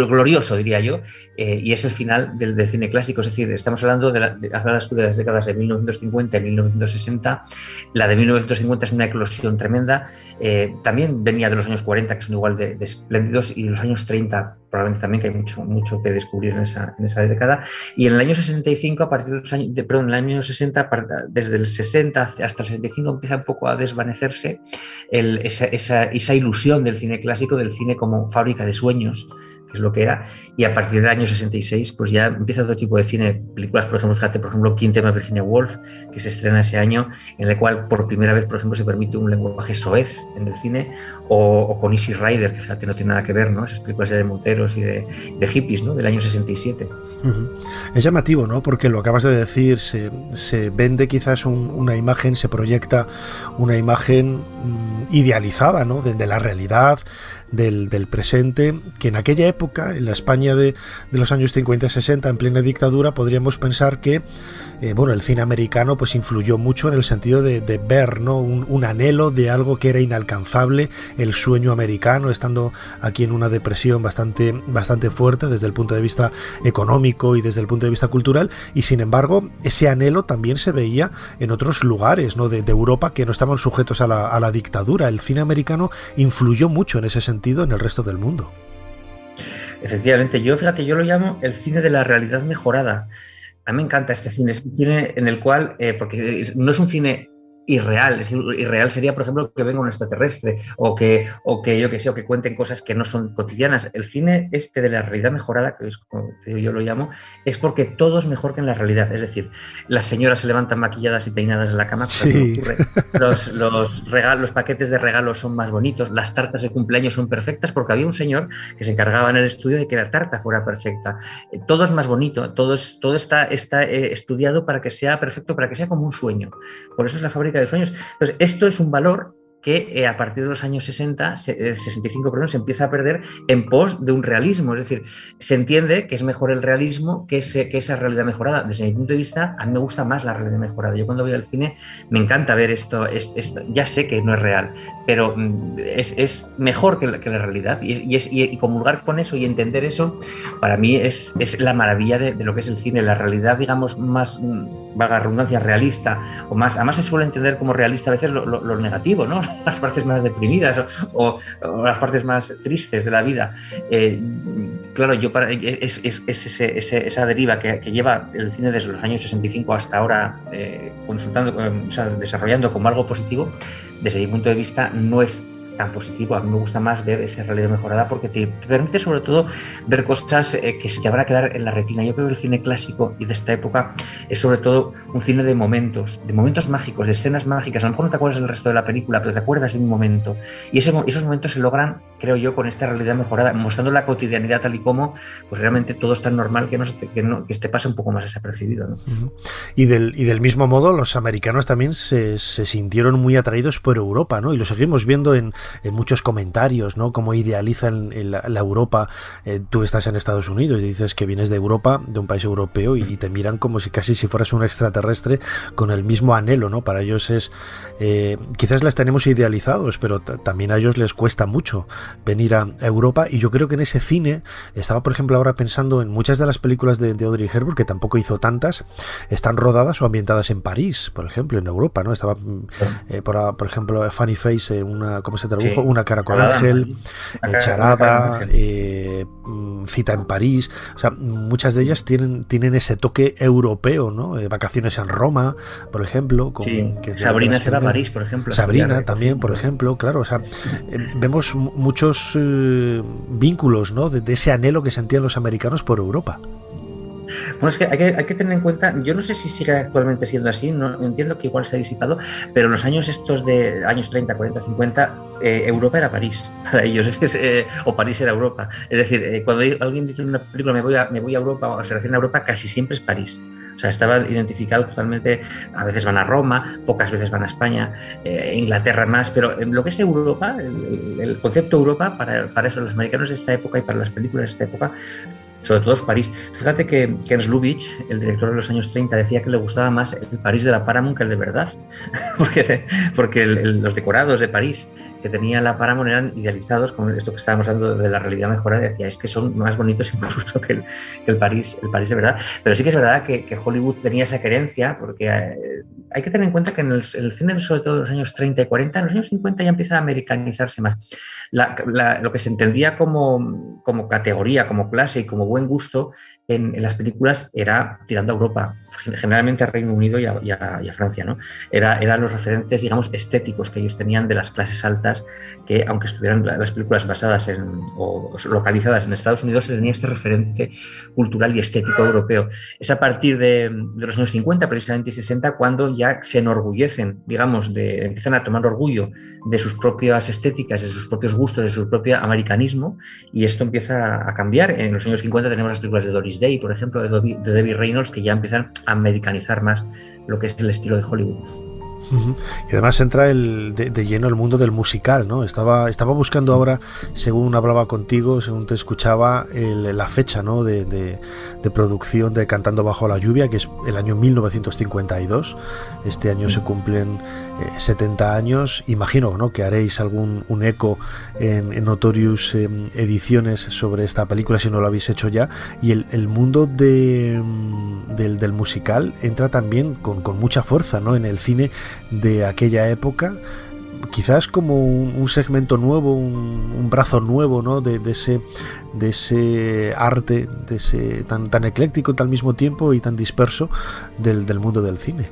glorioso, diría yo, y es el final del cine clásico. Es decir, estamos hablando de las décadas de 1950 y 1960. La de 1950 es una eclosión tremenda. También venía de los años 40, que son igual de espléndidos, y de los años 30 probablemente también, que hay mucho que descubrir en esa década. Y en el año 65, a partir de los años, en el año 60, desde el 60 hasta el 65, empieza un poco a desvanecerse esa ilusión del cine clásico, del cine como fábrica de sueños, que es lo que era, y a partir del año 66 pues ya empieza otro tipo de cine, películas, por ejemplo, Quién teme a Virginia Woolf, que se estrena ese año, en el cual por primera vez, por ejemplo, se permite un lenguaje soez en el cine, o con Easy Rider, que fíjate, no tiene nada que ver, ¿no? Esas películas de monteros y de hippies, ¿no? Del año 67. Uh-huh. Es llamativo, ¿no? Porque lo acabas de decir, se vende quizás una imagen, se proyecta una imagen idealizada, ¿no? De la realidad, del presente, que en aquella época, en la España de los años 50 y 60, en plena dictadura, podríamos pensar que el cine americano pues influyó mucho en el sentido de ver, ¿no? un anhelo de algo que era inalcanzable, el sueño americano, estando aquí en una depresión bastante fuerte desde el punto de vista económico y desde el punto de vista cultural, y sin embargo ese anhelo también se veía en otros lugares, ¿no? de Europa, que no estaban sujetos a la dictadura. El cine americano influyó mucho en ese sentido en el resto del mundo. Efectivamente, yo lo llamo el cine de la realidad mejorada. A mí me encanta este cine, es un cine en el cual, porque no es un cine irreal, es decir, irreal sería, por ejemplo, que venga un extraterrestre o que yo que sé, o que cuenten cosas que no son cotidianas. El cine de la realidad mejorada, que es como yo lo llamo, es porque todo es mejor que en la realidad. Es decir, las señoras se levantan maquilladas y peinadas en la cama, sí. Los paquetes de regalos son más bonitos, las tartas de cumpleaños son perfectas, porque había un señor que se encargaba en el estudio de que la tarta fuera perfecta. Todo es más bonito, todo está estudiado para que sea perfecto, para que sea como un sueño. Por eso es la fábrica de sueños. Entonces, esto es un valor que a partir de los años 65, perdón, se empieza a perder en pos de un realismo. Es decir, se entiende que es mejor el realismo que esa realidad mejorada. Desde mi punto de vista, a mí me gusta más la realidad mejorada. Yo cuando voy al cine me encanta ver esto. Ya sé que no es real, pero es mejor que la realidad. Y comulgar con eso y entender eso, para mí es la maravilla de lo que es el cine. La realidad, digamos, más, valga la redundancia, realista, o más, además se suele entender como realista a veces lo negativo, ¿no? Las partes más deprimidas o las partes más tristes de la vida. Claro, esa deriva que lleva el cine desde los años 65 hasta ahora, desarrollando como algo positivo, desde mi punto de vista no es tan positivo. A mí me gusta más ver esa realidad mejorada porque te permite sobre todo ver cosas que se te van a quedar en la retina. Yo creo que el cine clásico y de esta época es sobre todo un cine de momentos mágicos, de escenas mágicas. A lo mejor no te acuerdas del resto de la película, pero te acuerdas de un momento. Y esos momentos se logran, creo yo, con esta realidad mejorada, mostrando la cotidianidad tal y como, pues realmente todo es tan normal que te pase un poco más desapercibido, ¿no? Y del mismo modo, los americanos también se sintieron muy atraídos por Europa, ¿no? Y lo seguimos viendo en muchos comentarios, ¿no? Cómo idealizan la Europa. Tú estás en Estados Unidos y dices que vienes de Europa, de un país europeo, y te miran como si casi si fueras un extraterrestre con el mismo anhelo, ¿no? Para ellos es... quizás las tenemos idealizados, pero también a ellos les cuesta mucho venir a Europa, y yo creo que en ese cine, estaba por ejemplo ahora pensando en muchas de las películas de Audrey Hepburn, que tampoco hizo tantas, están rodadas o ambientadas en París, por ejemplo, en Europa, ¿no? Estaba, por ejemplo, Funny Face, ¿cómo se tradujo? Sí. Una cara con ángel, Charada, Cita en París. O sea, muchas de ellas tienen ese toque europeo, ¿no? Vacaciones en Roma, por ejemplo. Que Sabrina se va a París, por ejemplo. Sabrina también, por ejemplo, claro. O sea, vemos muchos vínculos, ¿no? De ese anhelo que sentían los americanos por Europa. Bueno, es que hay que tener en cuenta, yo no sé si sigue actualmente siendo así, no entiendo que igual se ha disipado, pero en los años estos de años 30, 40, 50, Europa era París para ellos, o París era Europa. Es decir, cuando alguien dice en una película me voy a Europa o se refiere a Europa, casi siempre es París. O sea, estaba identificado totalmente, a veces van a Roma, pocas veces van a España, Inglaterra más, pero en lo que es Europa, el concepto Europa, para eso los americanos de esta época y para las películas de esta época, sobre todo es París. Fíjate que Ernst Lubitsch, el director de los años 30, decía que le gustaba más el París de la Paramount que el de verdad, porque los decorados de París que tenía la Paramount eran idealizados, con esto que estábamos hablando de la realidad mejorada, decía, es que son más bonitos incluso que el París de verdad. Pero sí que es verdad que Hollywood tenía esa querencia, porque hay que tener en cuenta que en el cine, sobre todo en los años 30 y 40, en los años 50 ya empieza a americanizarse más. Lo que se entendía como categoría, como clase y como buen gusto en las películas era tirando a Europa, generalmente a Reino Unido y a Francia, ¿no? Eran los referentes, digamos, estéticos que ellos tenían de las clases altas, que aunque estuvieran las películas basadas o localizadas en Estados Unidos, se tenía este referente cultural y estético europeo. Es a partir de los años 50, precisamente, y 60, cuando ya se enorgullecen, digamos, empiezan a tomar orgullo de sus propias estéticas, de sus propios gustos, de su propio americanismo, y esto empieza a cambiar. En los años 50 tenemos las películas de Doris Day, por ejemplo, de Debbie Reynolds, que ya empiezan a americanizar más lo que es el estilo de Hollywood. Y además entra de lleno el mundo del musical, ¿no? Estaba buscando ahora, según hablaba contigo, según te escuchaba, la fecha, ¿no? de producción de Cantando bajo la lluvia, que es el año 1952. Este año se cumplen 70 años. Imagino, ¿no?, que haréis un eco en Notorious Ediciones sobre esta película, si no lo habéis hecho ya. Y el mundo del musical entra también con mucha fuerza, ¿no?, en el cine de aquella época, quizás como un segmento nuevo, un brazo nuevo, ¿no?, de ese arte, de ese tan ecléctico al mismo tiempo y tan disperso del mundo del cine.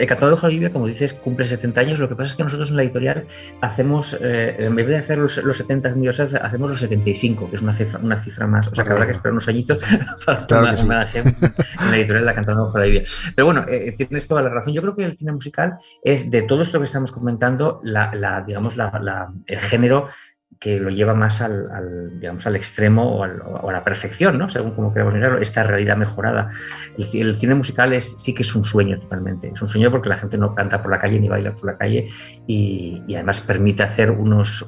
Cantando bajo la lluvia, como dices, cumple 70 años. Lo que pasa es que nosotros en la editorial hacemos, en vez de hacer los 70 aniversarios, hacemos los 75, que es una cifra más. O sea, que habrá que esperar unos añitos para tomar homenaje en la editorial de Cantando bajo la lluvia. Pero bueno, tienes toda la razón. Yo creo que el cine musical es, de todo esto que estamos comentando, digamos, el género que lo lleva más al extremo o a la perfección, ¿no? Según como queramos mirarlo, esta realidad mejorada. El cine musical sí que es un sueño totalmente. Es un sueño porque la gente no canta por la calle ni baila por la calle y además permite hacer unos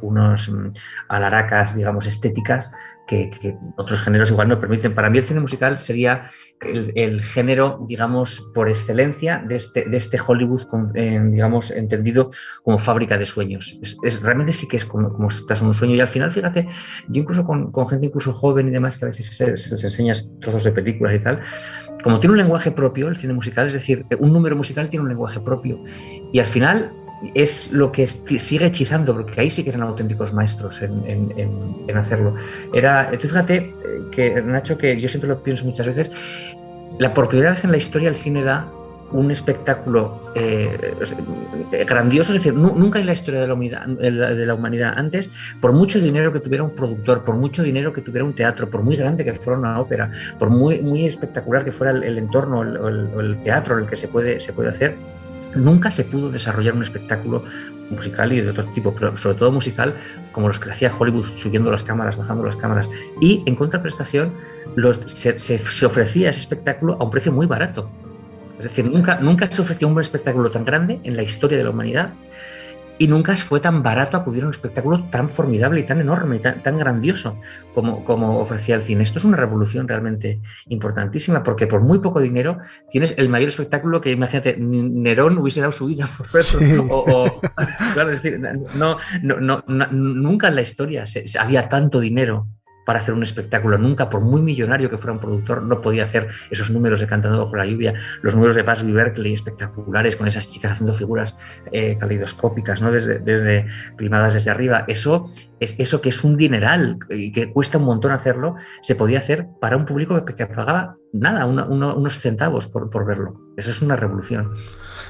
alaracas, digamos, estéticas que otros géneros igual no permiten. Para mí el cine musical sería el género, digamos, por excelencia de este Hollywood, digamos, entendido como fábrica de sueños. Realmente sí que es como estás en un sueño. Y al final, fíjate, yo incluso con gente incluso joven y demás, que a veces se les enseñas trozos de películas y tal, como tiene un lenguaje propio el cine musical, es decir, un número musical tiene un lenguaje propio. Y al final es lo que sigue hechizando, porque ahí sí que eran auténticos maestros en hacerlo. Tú fíjate que, Nacho, que yo siempre lo pienso muchas veces, por primera vez en la historia el cine da un espectáculo grandioso, es decir, nunca en la historia de la humanidad antes, por mucho dinero que tuviera un productor, por mucho dinero que tuviera un teatro, por muy grande que fuera una ópera, por muy espectacular que fuera el entorno o el teatro en el que se puede hacer, nunca se pudo desarrollar un espectáculo musical y de otro tipo, pero sobre todo musical, como los que hacía Hollywood, subiendo las cámaras, bajando las cámaras. Y en contraprestación se ofrecía ese espectáculo a un precio muy barato. Es decir, nunca se ofreció un espectáculo tan grande en la historia de la humanidad y nunca fue tan barato acudir a un espectáculo tan formidable y tan enorme y tan grandioso como ofrecía el cine. Esto es una revolución realmente importantísima, porque por muy poco dinero tienes el mayor espectáculo que, imagínate, Nerón hubiese dado su vida por verlo. Sí. Claro, es decir, nunca en la historia había tanto dinero para hacer un espectáculo. Nunca, por muy millonario que fuera un productor, no podía hacer esos números de Cantando bajo la lluvia, los números de Busby Berkeley espectaculares, con esas chicas haciendo figuras caleidoscópicas, ¿no? Desde filmadas desde arriba. Eso que es un dineral, y que cuesta un montón hacerlo, se podía hacer para un público que pagaba nada, unos centavos por verlo. Eso es una revolución.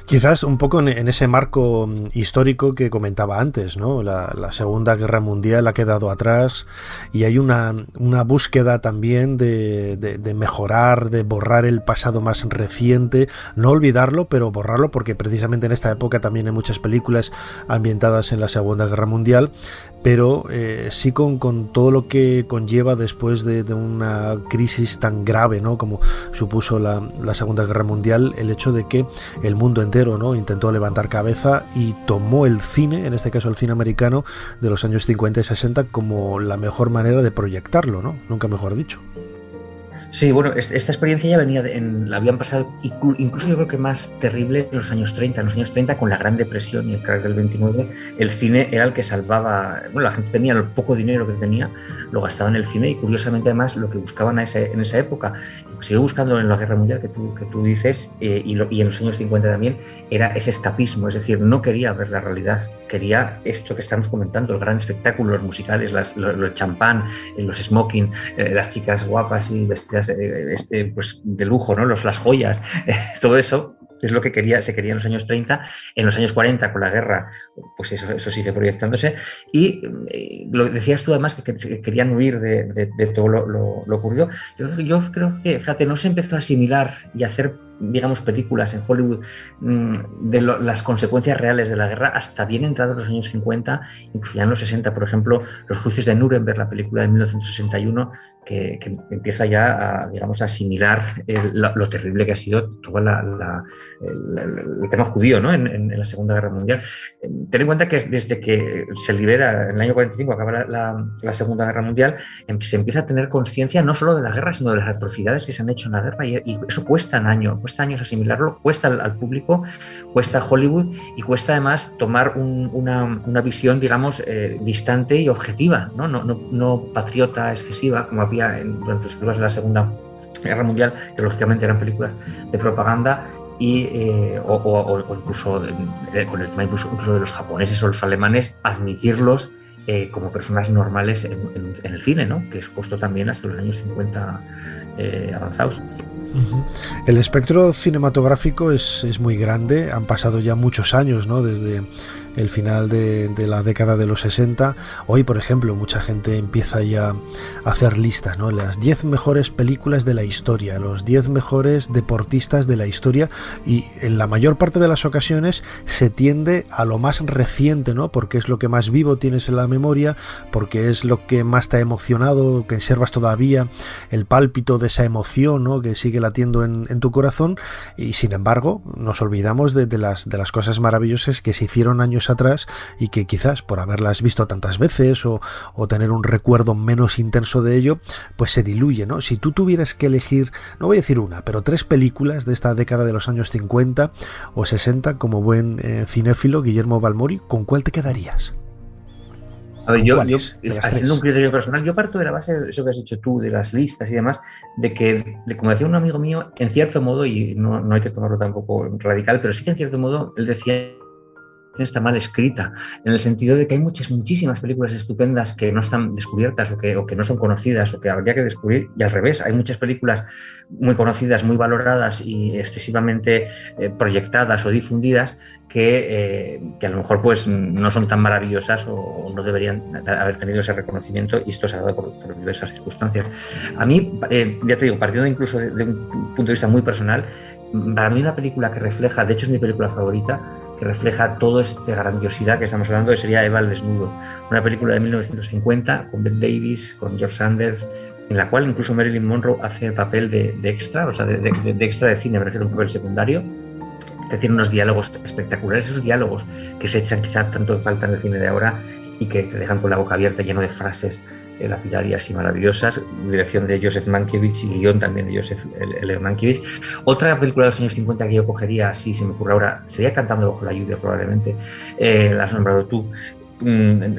Quizás un poco en ese marco histórico que comentaba antes, ¿no? La Segunda Guerra Mundial ha quedado atrás y hay una búsqueda también de mejorar, de borrar el pasado más reciente, no olvidarlo, pero borrarlo, porque precisamente en esta época también hay muchas películas ambientadas en la Segunda Guerra Mundial, pero sí con todo lo que conlleva después de una crisis tan grave, ¿no? Como supuso la Segunda Guerra Mundial, el hecho de que el mundo entero, ¿no? Intentó levantar cabeza y tomó el cine, en este caso el cine americano de los años 50 y 60, como la mejor manera de proyectarlo, ¿no? Nunca mejor dicho. Sí, bueno, esta experiencia ya venía, la habían pasado incluso yo creo que más terrible en los años 30. En los años 30, con la Gran Depresión y el crack del 29, el cine era el que salvaba. Bueno, la gente tenía el poco dinero que tenía, lo gastaba en el cine y, curiosamente, además, lo que buscaban en esa época, sigue buscando en la Guerra Mundial que tú dices, y en los años 50 también, era ese escapismo. Es decir, no quería ver la realidad, quería esto que estamos comentando, el gran espectáculo, los musicales, el champán, los smoking, las chicas guapas y vestidas pues de lujo, ¿no? Las joyas, todo eso es lo que se quería en los años 30. En los años 40, con la guerra, pues eso sigue proyectándose. Y lo decías tú, además, que querían huir de todo lo ocurrido. Yo creo que, fíjate, no se empezó a asimilar y a hacer, digamos, películas en Hollywood de las consecuencias reales de la guerra hasta bien entrados los años 50, incluso ya en los 60, por ejemplo, Los Juicios de Nuremberg, la película de 1961, que empieza ya a, digamos, a asimilar lo terrible que ha sido todo el tema judío, ¿no? en la Segunda Guerra Mundial. Ten en cuenta que desde que se libera en el año 45, acaba la Segunda Guerra Mundial, se empieza a tener conciencia no solo de la guerra, sino de las atrocidades que se han hecho en la guerra, y eso cuesta años asimilarlo, cuesta al público, cuesta a Hollywood, y cuesta además tomar una visión, digamos, distante y objetiva, no patriota excesiva, como había durante las películas de la Segunda Guerra Mundial, que lógicamente eran películas de propaganda, o incluso con el tema incluso de los japoneses o los alemanes, admitirlos como personas normales en el cine, ¿no? Que es justo también hasta los años 50 avanzados. El espectro cinematográfico es muy grande, han pasado ya muchos años, ¿no? Desde el final de la década de los 60. Hoy, por ejemplo, mucha gente empieza ya a hacer listas, ¿no? Las 10 mejores películas de la historia, los 10 mejores deportistas de la historia, y en la mayor parte de las ocasiones se tiende a lo más reciente, ¿no? Porque es lo que más vivo tienes en la memoria, porque es lo que más te ha emocionado, que conservas todavía el pálpito de esa emoción, ¿no? Que sigue latiendo en tu corazón, y sin embargo nos olvidamos de las cosas maravillosas que se hicieron años atrás y que quizás por haberlas visto tantas veces o tener un recuerdo menos intenso de ello, pues se diluye, ¿no? Si tú tuvieras que elegir, no voy a decir una, pero 3 películas de esta década de los años 50 o 60 como buen cinéfilo, Guillermo Balmori, ¿con cuál te quedarías? A ver, yo haciendo un criterio personal, yo parto de la base de eso que has dicho tú, de las listas y demás, como decía un amigo mío, en cierto modo, y no hay que tomarlo tampoco radical, pero sí que en cierto modo, él decía, está mal escrita, en el sentido de que hay muchísimas películas estupendas que no están descubiertas o que no son conocidas o que habría que descubrir, y al revés, hay muchas películas muy conocidas, muy valoradas y excesivamente proyectadas o difundidas que a lo mejor pues no son tan maravillosas o no deberían haber tenido ese reconocimiento, y esto se ha dado por diversas circunstancias. A mí, ya te digo, partiendo incluso de un punto de vista muy personal, para mí una película que refleja, de hecho es mi película favorita, que refleja toda esta grandiosidad que estamos hablando, sería Eva al desnudo, una película de 1950 con Bette Davis, con George Sanders, en la cual incluso Marilyn Monroe hace el papel de extra, o sea, de extra de cine, me refiero a un papel secundario, que tiene unos diálogos espectaculares, esos diálogos que se echan quizá tanto en falta en el cine de ahora y que te dejan con la boca abierta, lleno de frases lapidarias y maravillosas, dirección de Joseph Mankiewicz y guión también de Joseph L. Mankiewicz. Otra película de los años 50 que yo cogería, si se me ocurre ahora, sería Cantando bajo la lluvia, probablemente, la has nombrado tú,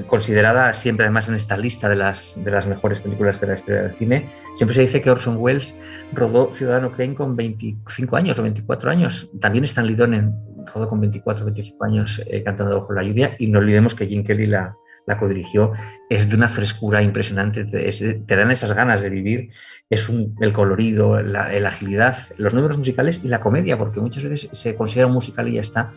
considerada siempre además en esta lista de las mejores películas de la historia del cine. Siempre se dice que Orson Welles rodó Ciudadano Kane con 25 años o 24 años, también Stanley Donen rodó con 24 o 25 años Cantando bajo la lluvia, y no olvidemos que Gene Kelly la codirigió. Es de una frescura impresionante, te dan esas ganas de vivir, el colorido, la agilidad, los números musicales y la comedia, porque muchas veces se considera un musical y ya está,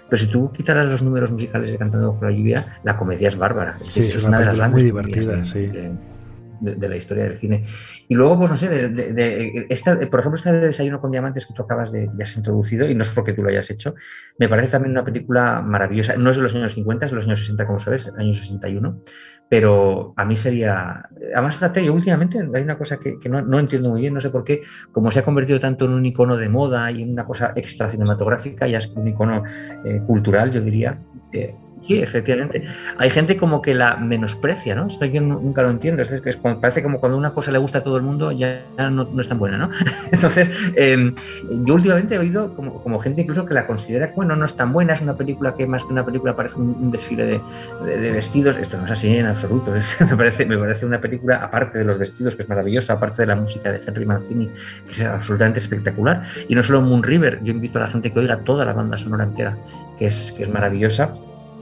pero si tú quitaras los números musicales de Cantando bajo la lluvia, la comedia es bárbara. Sí, es una de las grandes, muy divertida, sí. De la historia del cine. Y luego, pues no sé, por ejemplo, esta de Desayuno con Diamantes que tú acabas de ya has introducido, y no es porque tú lo hayas hecho, me parece también una película maravillosa. No es de los años 50, es de los años 60, como sabes, el año 61, pero a mí sería... Además, fíjate, yo últimamente hay una cosa que no entiendo muy bien, no sé por qué, como se ha convertido tanto en un icono de moda y en una cosa extra cinematográfica, ya es un icono cultural, yo diría. Sí, efectivamente. Hay gente como que la menosprecia, ¿no? Esto yo nunca lo entiendo. Parece como cuando una cosa le gusta a todo el mundo ya no es tan buena, ¿no? Entonces, yo últimamente he oído como gente incluso que la considera, bueno, no es tan buena, es una película que más que una película parece un desfile de vestidos. Esto no es así en absoluto. Me parece una película, aparte de los vestidos, que es maravillosa, aparte de la música de Henry Mancini, que es absolutamente espectacular. Y no solo Moon River, yo invito a la gente que oiga toda la banda sonora entera, que es maravillosa.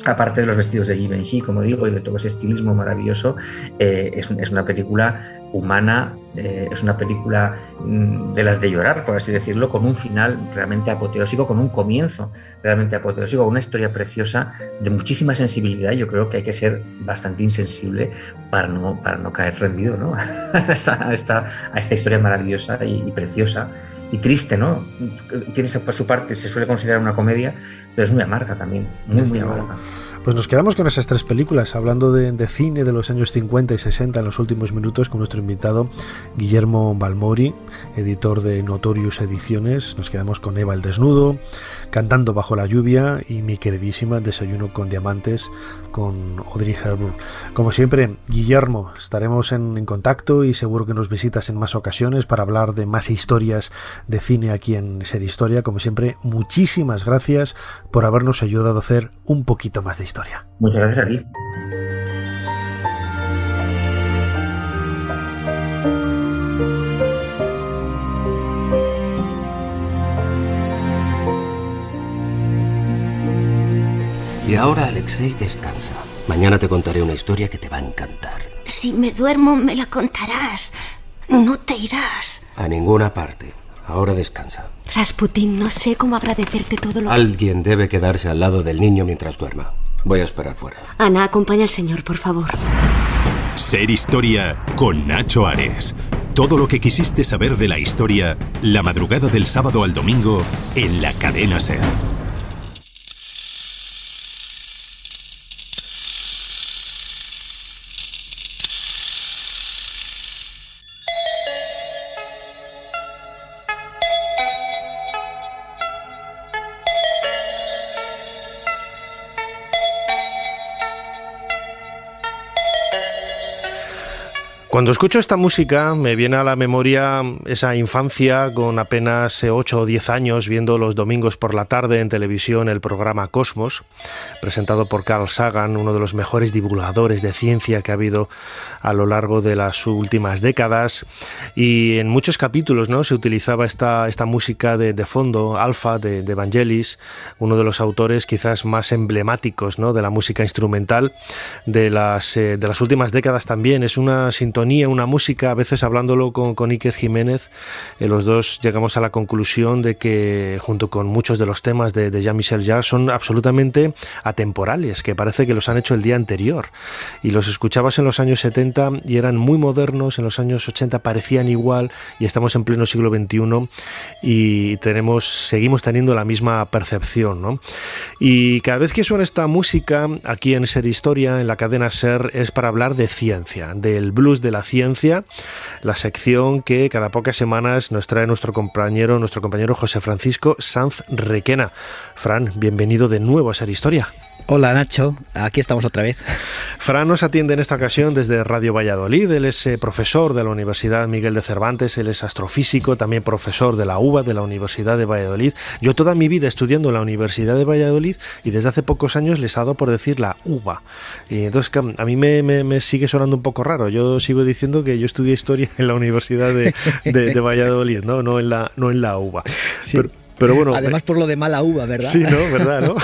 Aparte de los vestidos de Givenchy, como digo, y de todo ese estilismo maravilloso, es una película humana, es una película de las de llorar, por así decirlo, con un final realmente apoteósico, con un comienzo realmente apoteósico, una historia preciosa de muchísima sensibilidad. Yo creo que hay que ser bastante insensible para no caer rendido, ¿no? a esta historia maravillosa y preciosa. Y triste, ¿no? Tiene su parte, se suele considerar una comedia, pero es muy amarga también, muy amarga. Pues nos quedamos con esas 3 películas, hablando de cine de los años 50 y 60 en los últimos minutos con nuestro invitado Guillermo Balmori, editor de Notorious Ediciones. Nos quedamos con Eva el desnudo, Cantando bajo la lluvia y mi queridísima Desayuno con Diamantes con Audrey Hepburn. Como siempre, Guillermo, estaremos en contacto y seguro que nos visitas en más ocasiones para hablar de más historias de cine aquí en Ser Historia. Como siempre, muchísimas gracias por habernos ayudado a hacer un poquito más de historia. Muchas gracias a ti. Y ahora, Alexei, descansa. Mañana te contaré una historia que te va a encantar. Si me duermo, me la contarás. No te irás. A ninguna parte. Ahora descansa. Rasputín, no sé cómo agradecerte todo lo que... Alguien debe quedarse al lado del niño mientras duerma. Voy a esperar fuera. Ana, acompaña al señor, por favor. Ser Historia con Nacho Ares. Todo lo que quisiste saber de la historia, la madrugada del sábado al domingo en la cadena SER. Cuando escucho esta música me viene a la memoria esa infancia con apenas 8 o 10 años viendo los domingos por la tarde en televisión el programa Cosmos, presentado por Carl Sagan, uno de los mejores divulgadores de ciencia que ha habido a lo largo de las últimas décadas, y en muchos capítulos, ¿no?, se utilizaba esta música de fondo, Alpha de Vangelis, uno de los autores quizás más emblemáticos, ¿no?, de la música instrumental de las últimas décadas también. Es una sintonía, una música, a veces hablándolo con Iker Jiménez, los dos llegamos a la conclusión de que junto con muchos de los temas de Jean-Michel Jarre son absolutamente atemporales, que parece que los han hecho el día anterior, y los escuchabas en los años 70 y eran muy modernos, en los años 80 parecían igual, y estamos en pleno siglo XXI y seguimos teniendo la misma percepción, ¿no? Y cada vez que suena esta música aquí en Ser Historia, en la cadena SER, es para hablar de ciencia, del blues de la ciencia, la sección que cada pocas semanas nos trae nuestro compañero José Francisco Sanz Requena. Fran, bienvenido de nuevo a Ser Historia. Hola Nacho, aquí estamos otra vez. Fran nos atiende en esta ocasión desde Radio Valladolid. Él es profesor de la Universidad Miguel de Cervantes, él es astrofísico, también profesor de la UBA, de la Universidad de Valladolid. Yo toda mi vida estudiando en la Universidad de Valladolid y desde hace pocos años les ha dado por decir la UBA. Y entonces a mí me sigue sonando un poco raro. Yo sigo diciendo que yo estudié historia en la Universidad de Valladolid, no en la UBA. Sí. Pero bueno, además por lo de mala uva, ¿verdad? Sí, ¿no? ¿Verdad, no?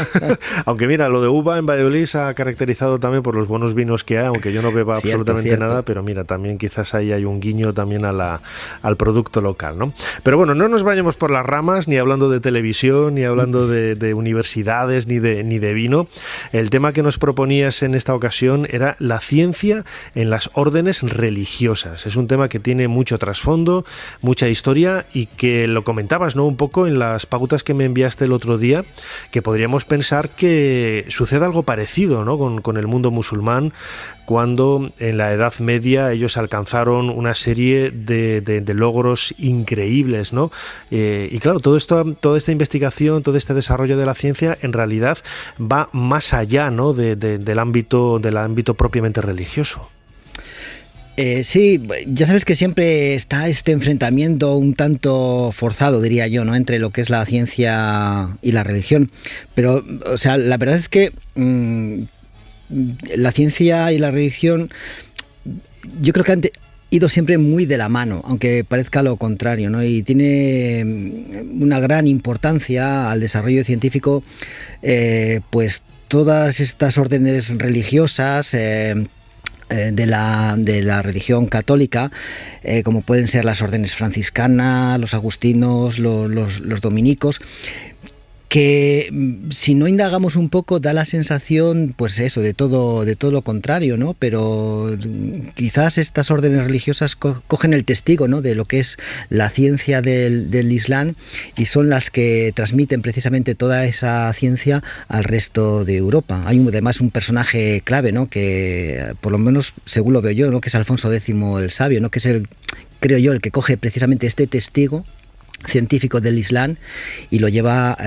Aunque mira, lo de uva en Valladolid se ha caracterizado también por los buenos vinos que hay, aunque yo no beba absolutamente nada, pero mira, también quizás ahí hay un guiño también al producto local, ¿no? Pero bueno, no nos vayamos por las ramas, ni hablando de televisión, ni hablando de universidades, ni de vino. El tema que nos proponías en esta ocasión era la ciencia en las órdenes religiosas. Es un tema que tiene mucho trasfondo, mucha historia, y que lo comentabas, ¿no?, un poco en las pautas que me enviaste el otro día, que podríamos pensar que sucede algo parecido, ¿no?, con el mundo musulmán, cuando en la Edad Media ellos alcanzaron una serie de logros increíbles, ¿no? Y claro, toda esta investigación, todo este desarrollo de la ciencia en realidad va más allá, ¿no?, del ámbito propiamente religioso. Sí, ya sabes que siempre está este enfrentamiento un tanto forzado, diría yo, ¿no?, entre lo que es la ciencia y la religión. Pero, o sea, la verdad es que la ciencia y la religión, yo creo que han ido siempre muy de la mano, aunque parezca lo contrario, ¿no? Y tiene una gran importancia al desarrollo científico, pues todas estas órdenes religiosas, de la religión católica, como pueden ser las órdenes franciscanas, los agustinos, los dominicos, que si no indagamos un poco da la sensación, pues eso, de todo lo contrario, ¿no? Pero quizás estas órdenes religiosas cogen el testigo, ¿no?, de lo que es la ciencia del Islam, y son las que transmiten precisamente toda esa ciencia al resto de Europa. Hay además un personaje clave, ¿no?, que por lo menos según lo veo yo, ¿no?, que es Alfonso X el Sabio, ¿no?, que es creo yo, el que coge precisamente este testigo científico del Islam y lo lleva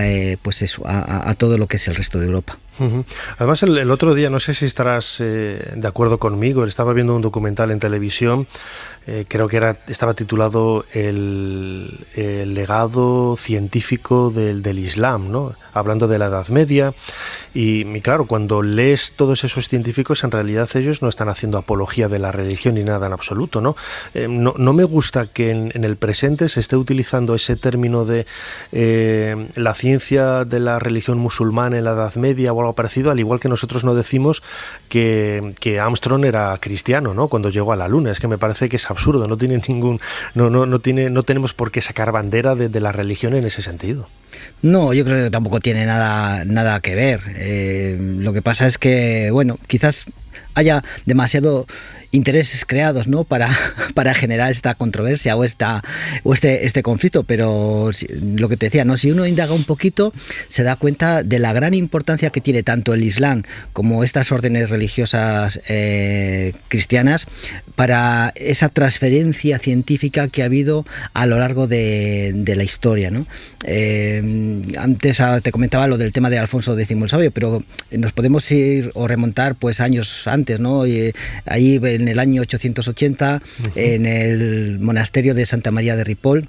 pues eso, a todo lo que es el resto de Europa. Uh-huh. Además el otro día, no sé si estarás de acuerdo conmigo, estaba viendo un documental en televisión, creo que estaba titulado el legado científico del Islam, ¿no?, hablando de la Edad Media, y claro, cuando lees todos esos científicos, en realidad ellos no están haciendo apología de la religión ni nada en absoluto, ¿no? No me gusta que en el presente se esté utilizando ese término de la ciencia de la religión musulmana en la Edad Media o algo parecido, al igual que nosotros no decimos que Armstrong era cristiano, ¿no?, cuando llegó a la Luna. Es que me parece que es absurdo, no tenemos por qué sacar bandera de la religión en ese sentido. No, yo creo que tampoco tiene nada que ver. Lo que pasa es que, bueno, quizás haya demasiado intereses creados, ¿no?, para generar esta controversia o este conflicto, pero lo que te decía, ¿no?, si uno indaga un poquito se da cuenta de la gran importancia que tiene tanto el Islam como estas órdenes religiosas cristianas para esa transferencia científica que ha habido a lo largo de la historia, ¿no? Antes te comentaba lo del tema de Alfonso X el Sabio, pero nos podemos ir o remontar pues años antes, ¿no? Ahí en el año 880, en el monasterio de Santa María de Ripoll,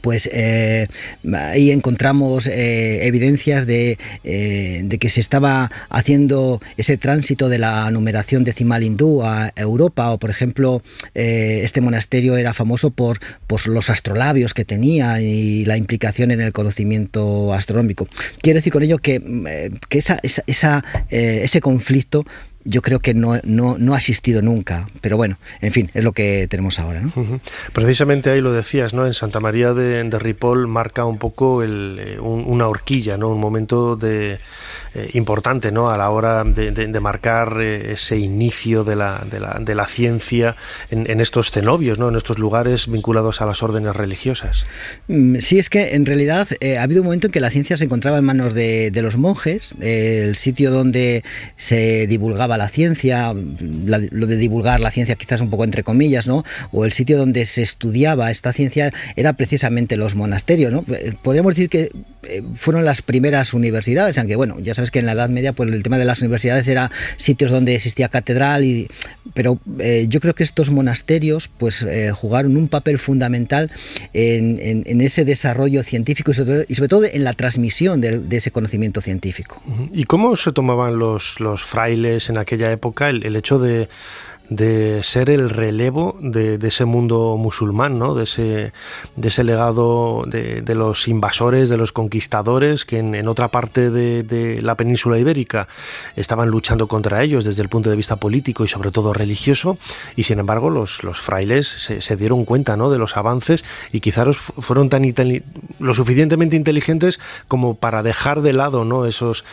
pues ahí encontramos evidencias de que se estaba haciendo ese tránsito de la numeración decimal hindú a Europa, o por ejemplo este monasterio era famoso por los astrolabios que tenía y la implicación en el conocimiento astronómico. Quiero decir con ello que ese conflicto yo creo que no ha existido nunca, pero bueno, en fin, es lo que tenemos ahora, ¿no? Precisamente ahí lo decías, ¿no? En Santa María de Ripoll marca un poco una horquilla, ¿no? Un momento importante, ¿no?, a la hora de marcar ese inicio de la ciencia en estos cenobios, ¿no?, en estos lugares vinculados a las órdenes religiosas. Sí, es que en realidad ha habido un momento en que la ciencia se encontraba en manos de los monjes. El sitio donde se divulgaba la ciencia, lo de divulgar la ciencia quizás un poco entre comillas, ¿no?, o el sitio donde se estudiaba esta ciencia era precisamente los monasterios, ¿no? Podríamos decir que fueron las primeras universidades, aunque bueno, ya sabes que en la Edad Media pues el tema de las universidades era sitios donde existía catedral, pero yo creo que estos monasterios pues jugaron un papel fundamental en ese desarrollo científico y sobre todo en la transmisión de ese conocimiento científico. ¿Y cómo se tomaban los frailes en aquella época el hecho de ser el relevo de ese mundo musulmán, ¿no?, de ese legado de los invasores, de los conquistadores que en otra parte de la península ibérica estaban luchando contra ellos desde el punto de vista político y sobre todo religioso, y sin embargo los frailes se dieron cuenta, ¿no?, de los avances y quizás fueron lo suficientemente inteligentes como para dejar de lado, ¿no?, esos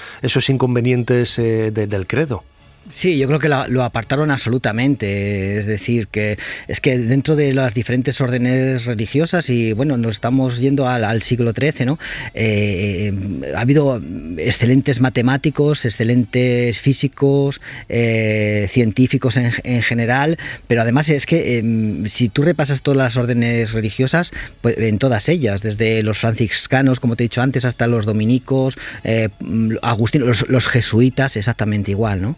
inconvenientes del credo. Sí, yo creo que lo apartaron absolutamente, es decir, que dentro de las diferentes órdenes religiosas, y bueno, nos estamos yendo al siglo XIII, ¿no? Ha habido excelentes matemáticos, excelentes físicos, científicos en general, pero además es que si tú repasas todas las órdenes religiosas, pues en todas ellas, desde los franciscanos, como te he dicho antes, hasta los dominicos, agustinos, los jesuitas, exactamente igual, ¿no?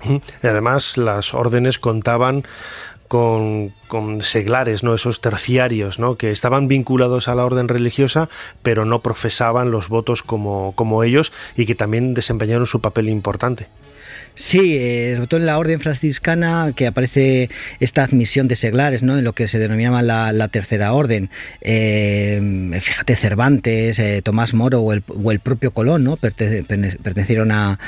Y además las órdenes contaban con seglares, ¿no?, esos terciarios, ¿no?, que estaban vinculados a la orden religiosa pero no profesaban los votos como ellos, y que también desempeñaron su papel importante. Sí, sobre todo en la orden franciscana que aparece esta admisión de seglares, ¿no?, en lo que se denominaba la tercera orden. Fíjate, Cervantes, Tomás Moro o el propio Colón, ¿no?, pertenecieron a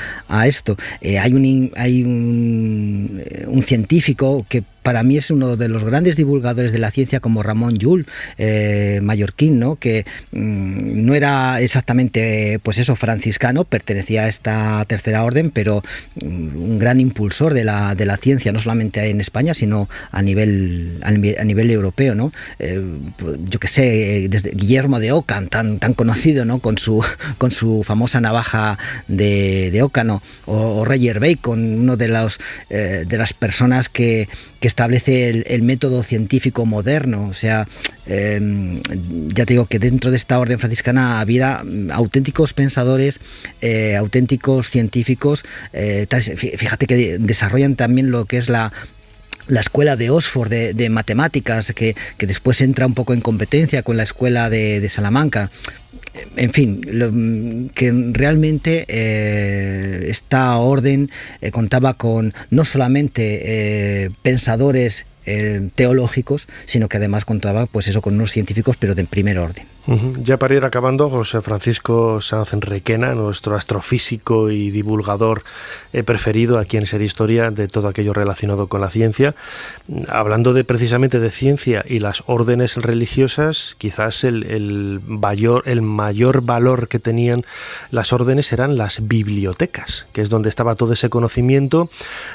esto. Hay un científico que para mí es uno de los grandes divulgadores de la ciencia, como Ramón Llull, mallorquín, ¿no?, que no era exactamente pues eso, franciscano, pertenecía a esta tercera orden, pero un gran impulsor de la ciencia, no solamente en España, sino a nivel europeo, ¿no? Yo que sé, desde Guillermo de Ockham, tan conocido, ¿no?, con su famosa navaja de Ockham, o Roger Bacon, uno de las personas que establece el método científico moderno. O sea, ya te digo que dentro de esta orden franciscana había auténticos pensadores, auténticos científicos. Fíjate que desarrollan también lo que es la escuela de Oxford de matemáticas, que después entra un poco en competencia con la escuela de Salamanca. En fin, que realmente esta orden contaba con no solamente pensadores teológicos, sino que además contaba pues eso con unos científicos, pero de primer orden. Ya para ir acabando, José Francisco Sanz Requena, nuestro astrofísico y divulgador preferido aquí en Ser Historia de todo aquello relacionado con la ciencia, hablando precisamente de ciencia y las órdenes religiosas, quizás el mayor valor que tenían las órdenes eran las bibliotecas, que es donde estaba todo ese conocimiento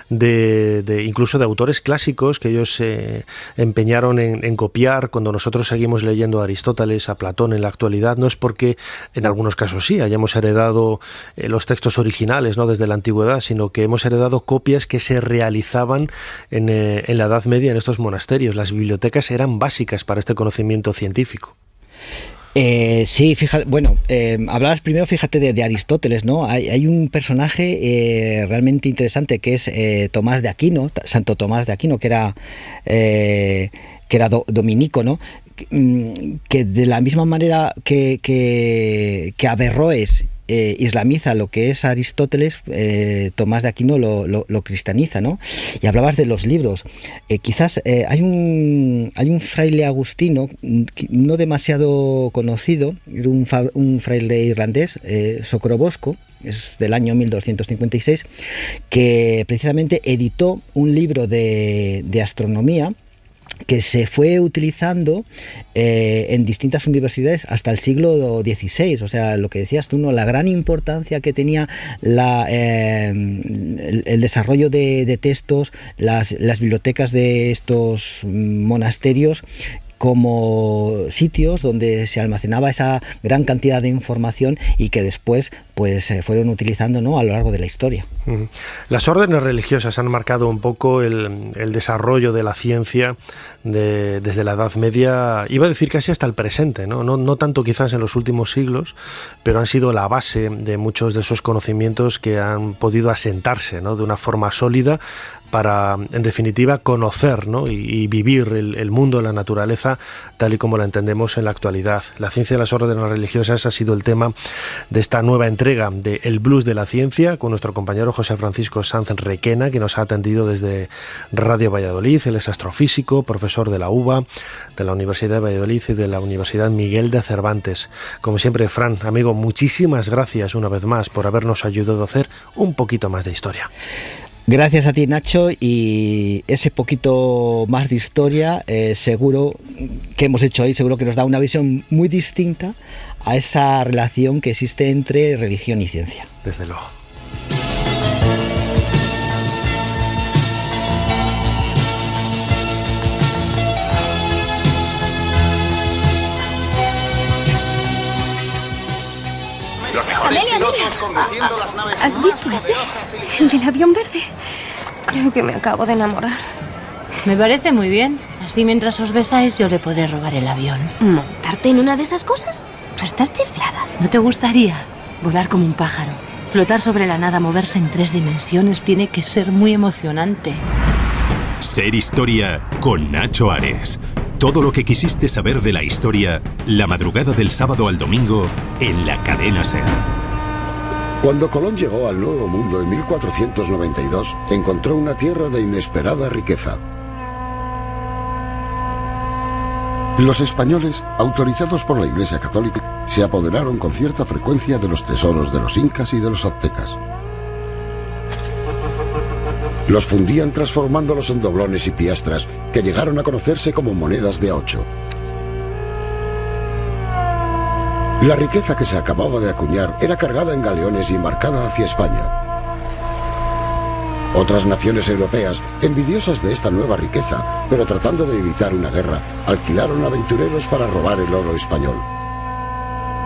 incluso de autores clásicos que ellos se empeñaron en copiar. Cuando nosotros seguimos leyendo a Aristóteles, a Platón en la actualidad, no es porque en algunos casos sí hayamos heredado los textos originales, ¿no?, desde la antigüedad, sino que hemos heredado copias que se realizaban en la Edad Media en estos monasterios. Las bibliotecas eran básicas para este conocimiento científico. Sí, fíjate, hablabas primero, fíjate, de Aristóteles, ¿no? Hay un personaje realmente interesante que es Tomás de Aquino, Santo Tomás de Aquino, que era dominico, ¿no? Que de la misma manera que Averroes islamiza lo que es Aristóteles, Tomás de Aquino lo cristianiza, ¿no? Y hablabas de los libros. Quizás hay un fraile agustino, no demasiado conocido, un fraile irlandés, Socorro Bosco, es del año 1256, que precisamente editó un libro de astronomía que se fue utilizando en distintas universidades hasta el siglo XVI. O sea, lo que decías tú, ¿no?, la gran importancia que tenía el desarrollo de textos, las bibliotecas de estos monasterios, como sitios donde se almacenaba esa gran cantidad de información y que después pues se fueron utilizando, ¿no?, a lo largo de la historia. Las órdenes religiosas han marcado un poco el desarrollo de la ciencia desde la Edad Media, iba a decir casi hasta el presente, ¿no? No tanto quizás en los últimos siglos, pero han sido la base de muchos de esos conocimientos que han podido asentarse, ¿no?, de una forma sólida para, en definitiva, conocer, ¿no?, y vivir el mundo, la naturaleza, tal y como la entendemos en la actualidad. La ciencia de las órdenes religiosas ha sido el tema de esta nueva entrega de El Blues de la Ciencia, con nuestro compañero José Francisco Sanz Requena, que nos ha atendido desde Radio Valladolid. Él es astrofísico, profesor de la UBA, de la Universidad de Valladolid y de la Universidad Miguel de Cervantes. Como siempre, Fran, amigo, muchísimas gracias una vez más por habernos ayudado a hacer un poquito más de historia. Gracias a ti, Nacho, y ese poquito más de historia seguro que hemos hecho hoy, seguro que nos da una visión muy distinta a esa relación que existe entre religión y ciencia. Desde luego. Amelia, ¿has visto ese? El del avión verde. Creo que me acabo de enamorar. Me parece muy bien. Así mientras os besáis yo le podré robar el avión. ¿Montarte en una de esas cosas? Tú estás chiflada. ¿No te gustaría volar como un pájaro? Flotar sobre la nada, moverse en 3 dimensiones, tiene que ser muy emocionante. Ser Historia con Nacho Ares. Todo lo que quisiste saber de la historia, la madrugada del sábado al domingo, en la cadena SER. Cuando Colón llegó al Nuevo Mundo en 1492, encontró una tierra de inesperada riqueza. Los españoles, autorizados por la Iglesia Católica, se apoderaron con cierta frecuencia de los tesoros de los incas y de los aztecas. Los fundían transformándolos en doblones y piastras que llegaron a conocerse como monedas de a 8. La riqueza que se acababa de acuñar era cargada en galeones y embarcada hacia España. Otras naciones europeas, envidiosas de esta nueva riqueza, pero tratando de evitar una guerra, alquilaron aventureros para robar el oro español.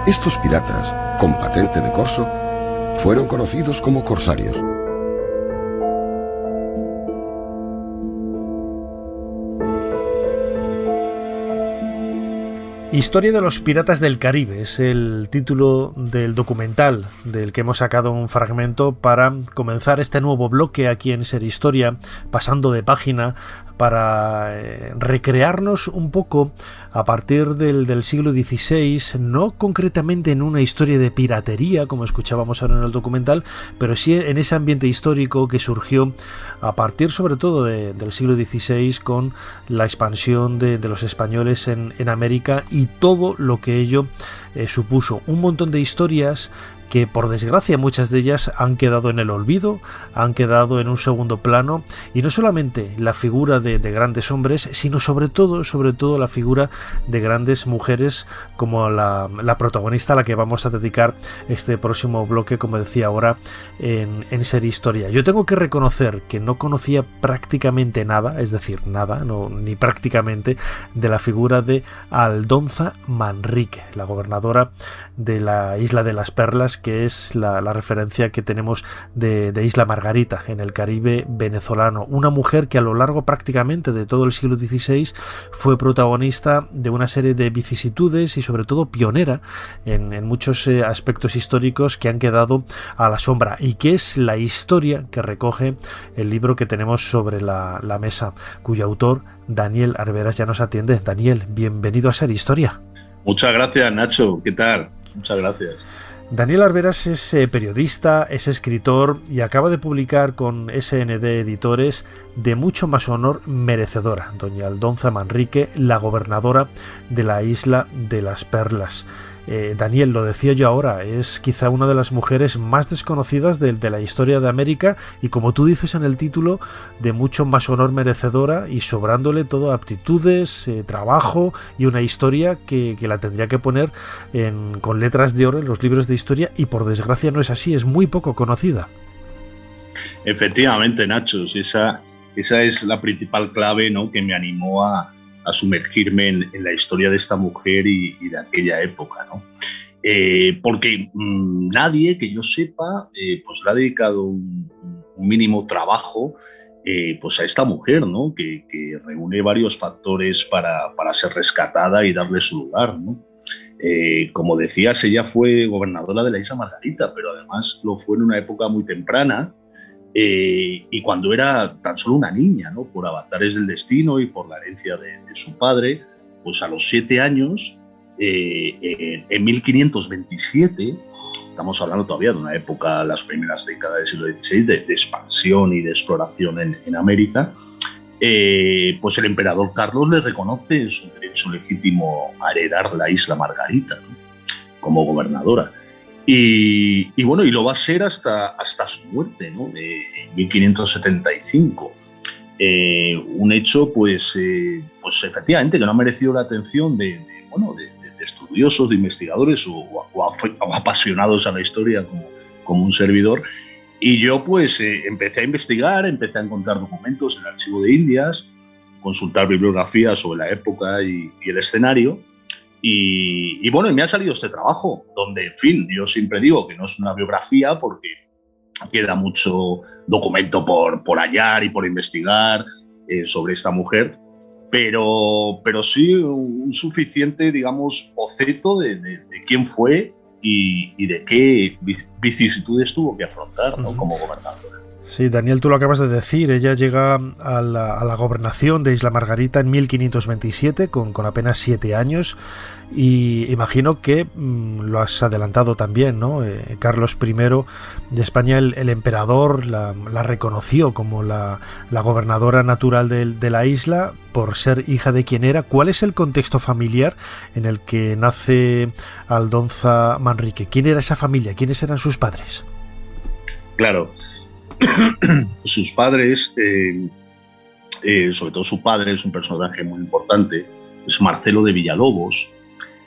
Estos piratas, con patente de corso, fueron conocidos como corsarios. Historia de los Piratas del Caribe es el título del documental del que hemos sacado un fragmento para comenzar este nuevo bloque aquí en Ser Historia, pasando de página para recrearnos un poco a partir del siglo XVI, no concretamente en una historia de piratería, como escuchábamos ahora en el documental, pero sí en ese ambiente histórico que surgió a partir sobre todo del siglo XVI con la expansión de los españoles en América y todo lo que ello supuso. Un montón de historias que por desgracia muchas de ellas han quedado en el olvido, han quedado en un segundo plano, y no solamente la figura de grandes hombres, sino sobre todo la figura de grandes mujeres como la protagonista a la que vamos a dedicar este próximo bloque, como decía ahora, en Ser Historia. Yo tengo que reconocer que no conocía prácticamente nada, es decir, nada, no, ni prácticamente, de la figura de Aldonza Manrique, la gobernadora de la Isla de las Perlas, que es la referencia que tenemos de Isla Margarita en el Caribe venezolano. Una mujer que a lo largo prácticamente de todo el siglo XVI fue protagonista de una serie de vicisitudes y sobre todo pionera en muchos aspectos históricos que han quedado a la sombra, y que es la historia que recoge el libro que tenemos sobre la mesa, cuyo autor, Daniel Arberas, ya nos atiende. Daniel, bienvenido a Ser Historia. Muchas gracias, Nacho. ¿Qué tal? Muchas gracias. Daniel Arberas es periodista, es escritor y acaba de publicar con SND Editores De mucho más honor merecedora, doña Aldonza Manrique, la gobernadora de la Isla de las Perlas. Daniel, lo decía yo ahora, es quizá una de las mujeres más desconocidas de la historia de América y, como tú dices en el título, de mucho más honor merecedora y sobrándole todo aptitudes, trabajo y una historia que la tendría que poner con letras de oro en los libros de historia, y por desgracia no es así, es muy poco conocida. Efectivamente, Nacho, esa es la principal clave, ¿no?, que me animó a sumergirme en la historia de esta mujer y de aquella época, ¿no? Porque nadie que yo sepa pues le ha dedicado un mínimo trabajo pues a esta mujer, ¿no?, que reúne varios factores para ser rescatada y darle su lugar, ¿no? Como decías, ella fue gobernadora de la Isla Margarita, pero además lo fue en una época muy temprana, y cuando era tan solo una niña, ¿no?, por avatares del destino y por la herencia de su padre, pues a los 7 años, en 1527, estamos hablando todavía de una época, las primeras décadas del siglo XVI, de expansión y de exploración en América, pues el emperador Carlos le reconoce su derecho legítimo a heredar la Isla Margarita, ¿no?, como gobernadora. Y bueno, y lo va a ser hasta su muerte, ¿no?, en 1575. Un hecho, pues efectivamente, que no ha merecido la atención de estudiosos, de investigadores o apasionados a la historia como un servidor. Y yo, pues, empecé a investigar, empecé a encontrar documentos en el Archivo de Indias, consultar bibliografía sobre la época y el escenario. Y bueno, y me ha salido este trabajo, donde, en fin, yo siempre digo que no es una biografía porque queda mucho documento por hallar y por investigar sobre esta mujer, pero sí un suficiente, digamos, boceto de quién fue y de qué vicisitudes tuvo que afrontar, ¿no?, como gobernadora. Sí, Daniel, tú lo acabas de decir, ella llega a la gobernación de Isla Margarita en 1527 con apenas 7 años, y imagino que lo has adelantado también, ¿no? Carlos I de España, el emperador, la reconoció como la gobernadora natural de la isla por ser hija de quien era. ¿Cuál es el contexto familiar en el que nace Aldonza Manrique? ¿Quién era esa familia? ¿Quiénes eran sus padres? Claro. Sus padres, sobre todo su padre, es un personaje muy importante, es Marcelo de Villalobos,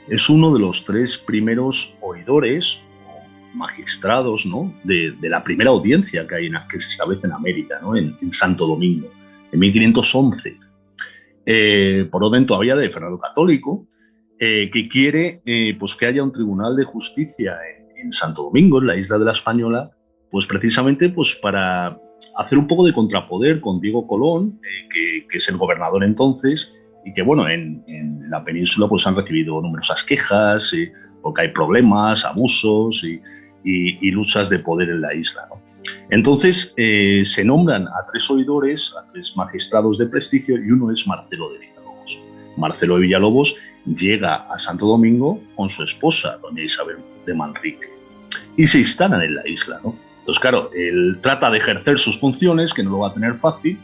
es uno de los 3 primeros oidores o magistrados, ¿no?, de la primera audiencia que se establece en América, ¿no?, en Santo Domingo, en 1511. Por orden todavía de Fernando Católico, que quiere pues que haya un tribunal de justicia en Santo Domingo, en la isla de la Española, pues precisamente pues para hacer un poco de contrapoder con Diego Colón, que es el gobernador entonces, y que bueno, en la península pues han recibido numerosas quejas, porque hay problemas, abusos y luchas de poder en la isla, ¿no? Entonces se nombran a 3 oidores, a 3 magistrados de prestigio, y uno es Marcelo de Villalobos. Marcelo de Villalobos llega a Santo Domingo con su esposa, doña Isabel de Manrique, y se instalan en la isla, ¿no? Entonces, claro, él trata de ejercer sus funciones, que no lo va a tener fácil,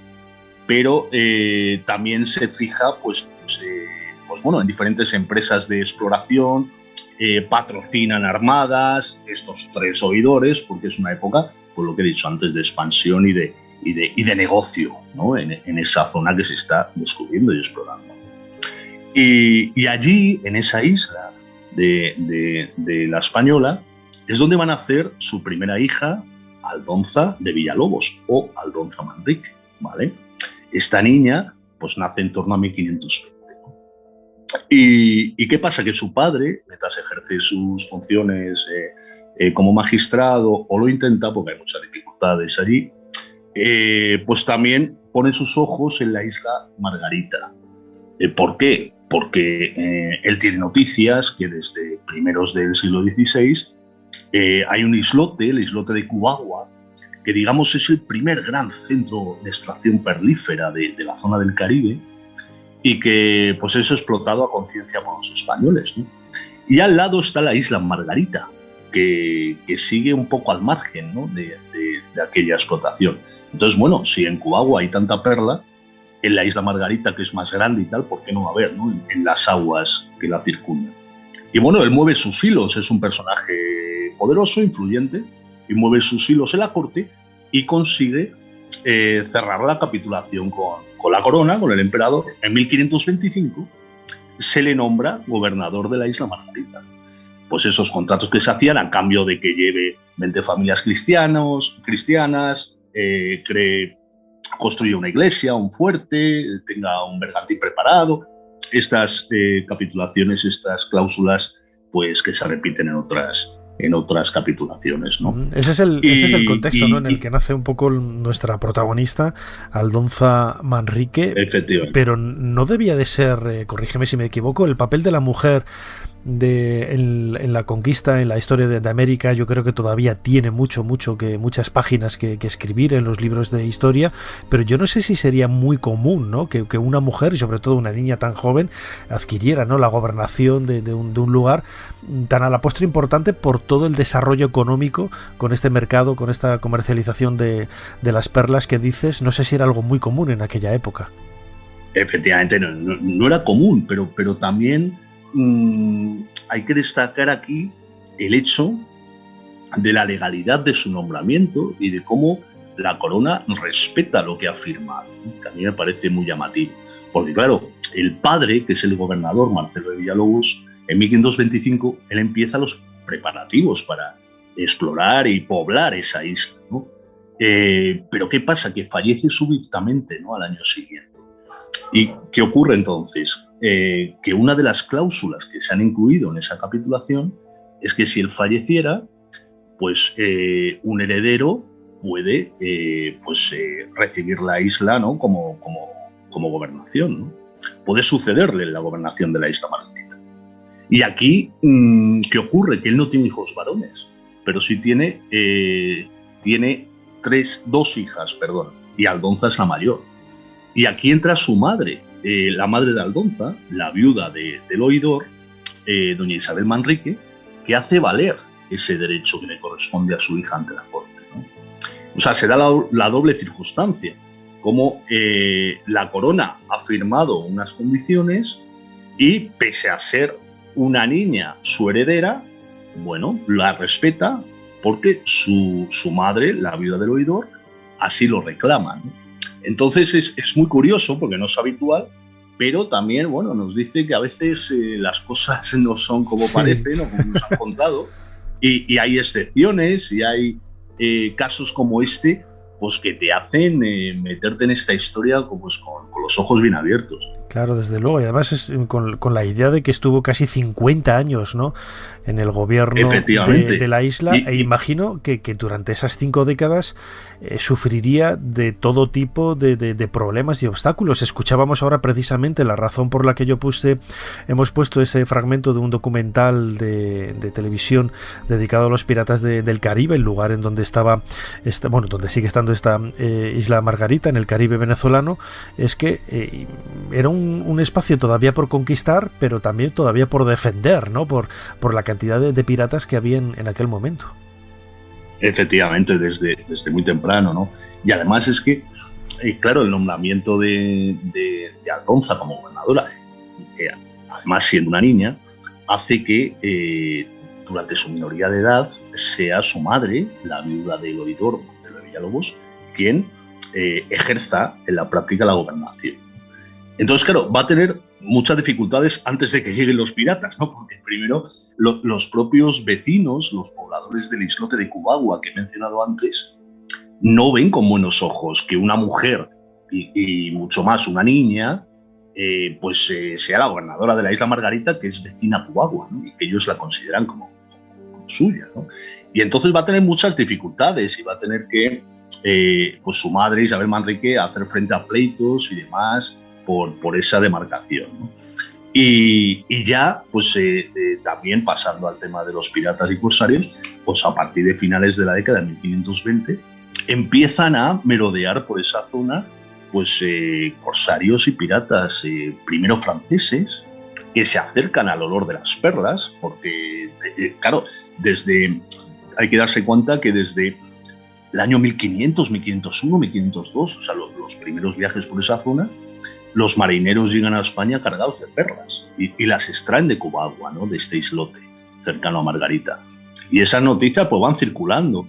pero también se fija pues bueno, en diferentes empresas de exploración, patrocinan armadas, estos 3 oidores, porque es una época, por lo que he dicho antes, de expansión y de negocio, ¿no? en esa zona que se está descubriendo y explorando. Y allí, en esa isla de la Española, es donde van a nacer su primera hija, Aldonza de Villalobos, o Aldonza Manrique, ¿vale? Esta niña pues nace en torno a 1520. ¿Y qué pasa? Que su padre, mientras ejerce sus funciones como magistrado, o lo intenta, porque hay muchas dificultades allí, pues también pone sus ojos en la isla Margarita. ¿Por qué? Porque él tiene noticias que desde primeros del siglo XVI hay un islote, el islote de Cubagua, que digamos es el primer gran centro de extracción perlífera de la zona del Caribe, y que pues es explotado a conciencia por los españoles, ¿no? Y al lado está la isla Margarita, que sigue un poco al margen, ¿no? de aquella explotación. Entonces, bueno, si en Cubagua hay tanta perla, en la isla Margarita, que es más grande y tal, ¿por qué no va a haber, ¿no? en las aguas que la circundan? Y bueno, él mueve sus hilos, es un personaje poderoso, influyente, y mueve sus hilos en la corte y consigue cerrar la capitulación con la corona, con el emperador. En 1525 se le nombra gobernador de la isla Margarita. Pues esos contratos que se hacían a cambio de que lleve 20 familias cristianas, construye una iglesia, un fuerte, tenga un bergantín preparado. Estas capitulaciones, estas cláusulas, pues que se repiten en otras capitulaciones, ¿no? Ese es el contexto, ¿no? En el que nace un poco nuestra protagonista, Aldonza Manrique. Efectivamente. Pero no debía de ser, corrígeme si me equivoco, el papel de la mujer en la conquista, en la historia de América. Yo creo que todavía tiene muchas páginas que escribir en los libros de historia, pero yo no sé si sería muy común, ¿no? que una mujer, y sobre todo una niña tan joven, adquiriera, ¿no? la gobernación de un lugar tan a la postre importante por todo el desarrollo económico con este mercado, con esta comercialización de las perlas que dices. No sé si era algo muy común en aquella época. Efectivamente, no era común, pero también hay que destacar aquí el hecho de la legalidad de su nombramiento y de cómo la corona respeta lo que ha firmado, que a mí me parece muy llamativo. Porque claro, el padre, que es el gobernador Marcelo de Villalobos, en 1525 él empieza los preparativos para explorar y poblar esa isla, ¿no? Pero ¿qué pasa? Que fallece súbitamente, ¿no? al año siguiente. ¿Y qué ocurre entonces? Que una de las cláusulas que se han incluido en esa capitulación es que si él falleciera, pues un heredero puede recibir la isla, ¿no? como gobernación, ¿no? Puede sucederle la gobernación de la isla Margarita. Y aquí, ¿qué ocurre? Que él no tiene hijos varones, pero sí tiene 2 hijas, y Aldonza es la mayor. Y aquí entra su madre, la madre de Aldonza, la viuda del oidor, doña Isabel Manrique, que hace valer ese derecho que le corresponde a su hija ante la corte, ¿no? O sea, se da la doble circunstancia, como la corona ha firmado unas condiciones y, pese a ser una niña su heredera, bueno, la respeta porque su madre, la viuda del oidor, así lo reclama, ¿no? Entonces es muy curioso porque no es habitual, pero también, bueno, nos dice que a veces las cosas no son como parecen o como nos han contado, y hay excepciones y hay casos como este, pues que te hacen meterte en esta historia pues, con los ojos bien abiertos. Claro, desde luego, y además es con la idea de que estuvo casi 50 años, ¿no?, en el gobierno de la isla, e imagino que durante esas 5 décadas sufriría de todo tipo de problemas y obstáculos. Escuchábamos ahora precisamente la razón por la que hemos puesto ese fragmento de un documental de televisión dedicado a los piratas del Caribe, el lugar en donde donde sigue estando esta isla Margarita, en el Caribe venezolano. Es que era un espacio todavía por conquistar, pero también todavía por defender, ¿no?, por la cantidad de piratas que había en aquel momento. Efectivamente, desde muy temprano, ¿no? Y además es que, claro, el nombramiento de Aldonza como gobernadora, además siendo una niña, hace que durante su minoría de edad sea su madre, la viuda del oidor Marcelo de Villalobos, quien ejerza en la práctica la gobernación. Entonces, claro, va a tener muchas dificultades antes de que lleguen los piratas, ¿no? Porque primero los propios vecinos, los pobladores del islote de Cubagua que he mencionado antes, no ven con buenos ojos que una mujer y mucho más una niña sea la gobernadora de la isla Margarita, que es vecina a Cubagua, ¿no? Y que ellos la consideran como suya, ¿no? Y entonces va a tener muchas dificultades y va a tener que, su madre Isabel Manrique, hacer frente a pleitos y demás por esa demarcación, ¿no? Y ya, también pasando al tema de los piratas y corsarios, pues a partir de finales de la década de 1520 empiezan a merodear por esa zona corsarios y piratas, primero franceses, que se acercan al olor de las perlas, porque, claro, hay que darse cuenta que desde el año 1500, 1501, 1502, o sea, los primeros viajes por esa zona, los marineros llegan a España cargados de perlas y las extraen de Cubagua, ¿no?, de este islote cercano a Margarita. Y esas noticias van circulando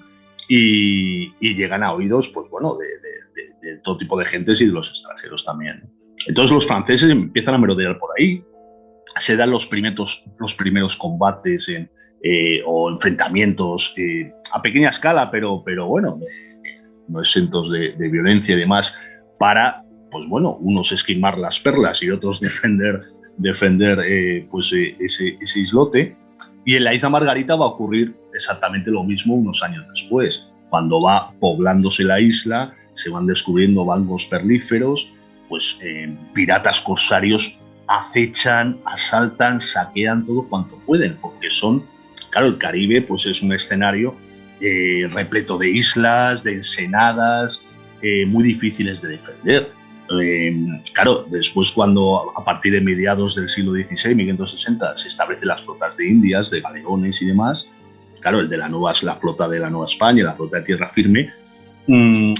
y llegan a oídos de todo tipo de gentes y de los extranjeros también. Entonces los franceses empiezan a merodear por ahí, se dan los primeros combates o enfrentamientos a pequeña escala, pero bueno, no exentos de violencia y demás, para unos esquilmar las perlas y otros defender ese islote. Y en la isla Margarita va a ocurrir exactamente lo mismo unos años después. Cuando va poblándose la isla, se van descubriendo bancos perlíferos, piratas corsarios acechan, asaltan, saquean todo cuanto pueden, porque el Caribe es un escenario repleto de islas, de ensenadas, muy difíciles de defender. Después cuando a partir de mediados del siglo XVI, 1560, se establecen las flotas de Indias, de galeones y demás, la flota de la Nueva España, la flota de tierra firme,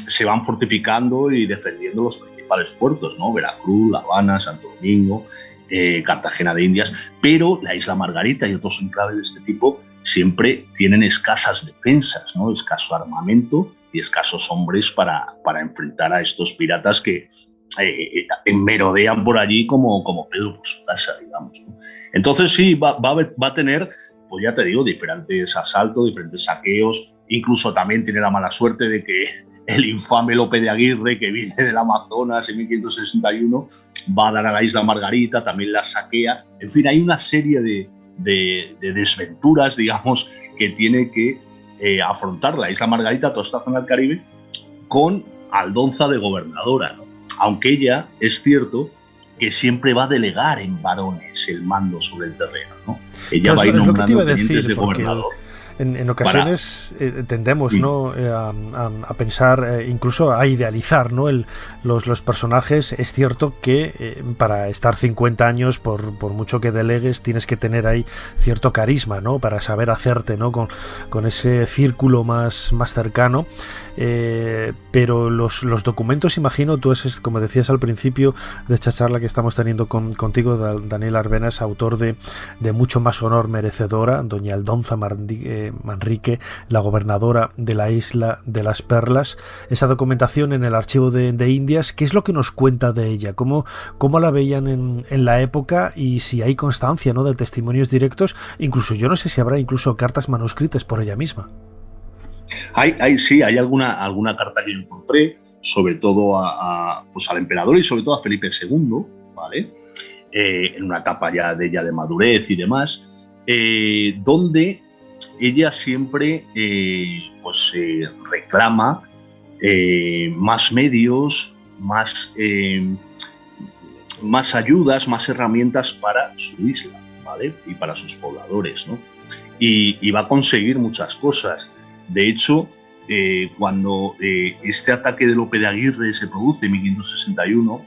se van fortificando y defendiendo los principales puertos, ¿no? Veracruz, La Habana, Santo Domingo, Cartagena de Indias, pero la isla Margarita y otros enclaves de este tipo siempre tienen escasas defensas, ¿no? Escaso armamento y escasos hombres para enfrentar a estos piratas que merodean por allí como Pedro por su casa, digamos, ¿no? Entonces sí, va a tener, ya te digo, diferentes asaltos, diferentes saqueos. Incluso también tiene la mala suerte de que el infame Lope de Aguirre, que viene del Amazonas en 1561, va a dar a la isla Margarita, también la saquea. En fin, hay una serie de desventuras, digamos, que tiene que afrontar la isla Margarita, toda esta zona del Caribe, con Aldonza de gobernadora, ¿no? Aunque ella, es cierto, que siempre va a delegar en varones el mando sobre el terreno, ¿no? Ella va a ir nombrando tenientes de gobernador. En ocasiones tendemos, ¿no?, a pensar, incluso a idealizar, ¿no?, los personajes. Es cierto que para estar 50 años, por mucho que delegues, tienes que tener ahí cierto carisma, ¿no?, para saber hacerte, ¿no?, con ese círculo más cercano. Pero los documentos, imagino, tú eres, como decías al principio de esta charla que estamos teniendo contigo, Daniel Arbenas, autor de Mucho más honor merecedora, doña Aldonza Manrique, la gobernadora de la isla de las Perlas. Esa documentación en el archivo de Indias, ¿qué es lo que nos cuenta de ella? ¿Cómo la veían en la época? Y si hay constancia, ¿no?, de testimonios directos. Incluso yo no sé si habrá incluso cartas manuscritas por ella misma. Sí, hay alguna carta que yo encontré, sobre todo pues al emperador y sobre todo a Felipe II, ¿vale? En una etapa ya de madurez y demás, donde ella siempre pues reclama más medios, más ayudas, más herramientas para su isla, ¿vale? Y para sus pobladores, ¿no? Y va a conseguir muchas cosas. De hecho, cuando este ataque de Lope de Aguirre se produce en 1561,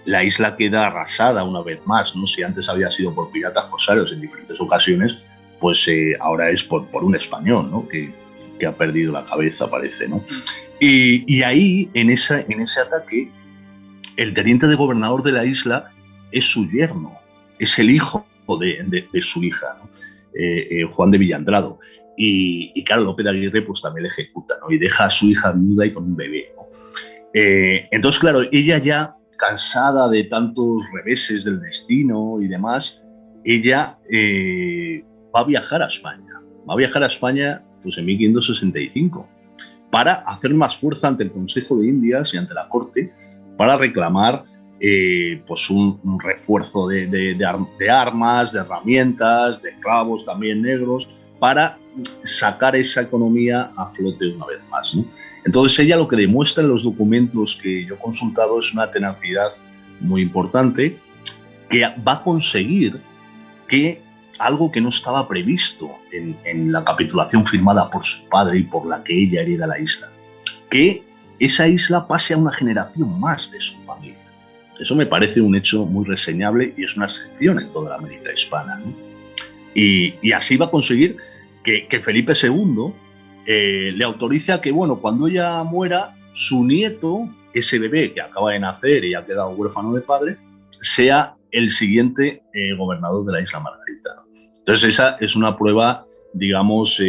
la isla queda arrasada una vez más, ¿no? Si antes había sido por piratas corsarios en diferentes ocasiones, pues ahora es por un español, ¿no? que ha perdido la cabeza, parece, ¿no? Y ahí, en ese ataque, el teniente de gobernador de la isla es su yerno, es el hijo de su hija, ¿no? Juan de Villandrado. Y claro, Lope de Aguirre pues también le ejecuta, ¿no? Y deja a su hija viuda y con un bebé, ¿no? Entonces, claro, ella ya cansada de tantos reveses del destino y demás, ella va a viajar a España. Va a viajar a España pues, en 1565 para hacer más fuerza ante el Consejo de Indias y ante la corte para reclamar pues un refuerzo de armas, de herramientas, de clavos también negros, para sacar esa economía a flote una vez más, ¿no? Entonces ella lo que demuestra en los documentos que yo he consultado es una tenacidad muy importante, que va a conseguir que algo que no estaba previsto en la capitulación firmada por su padre y por la que ella hereda la isla, que esa isla pase a una generación más de su familia. Eso me parece un hecho muy reseñable y es una excepción en toda la América hispana, ¿no? Y así va a conseguir que Felipe II le autorice a que, bueno, cuando ella muera, su nieto, ese bebé que acaba de nacer y ha quedado huérfano de padre, sea el siguiente gobernador de la isla Margarita, ¿no? Entonces esa es una prueba, digamos,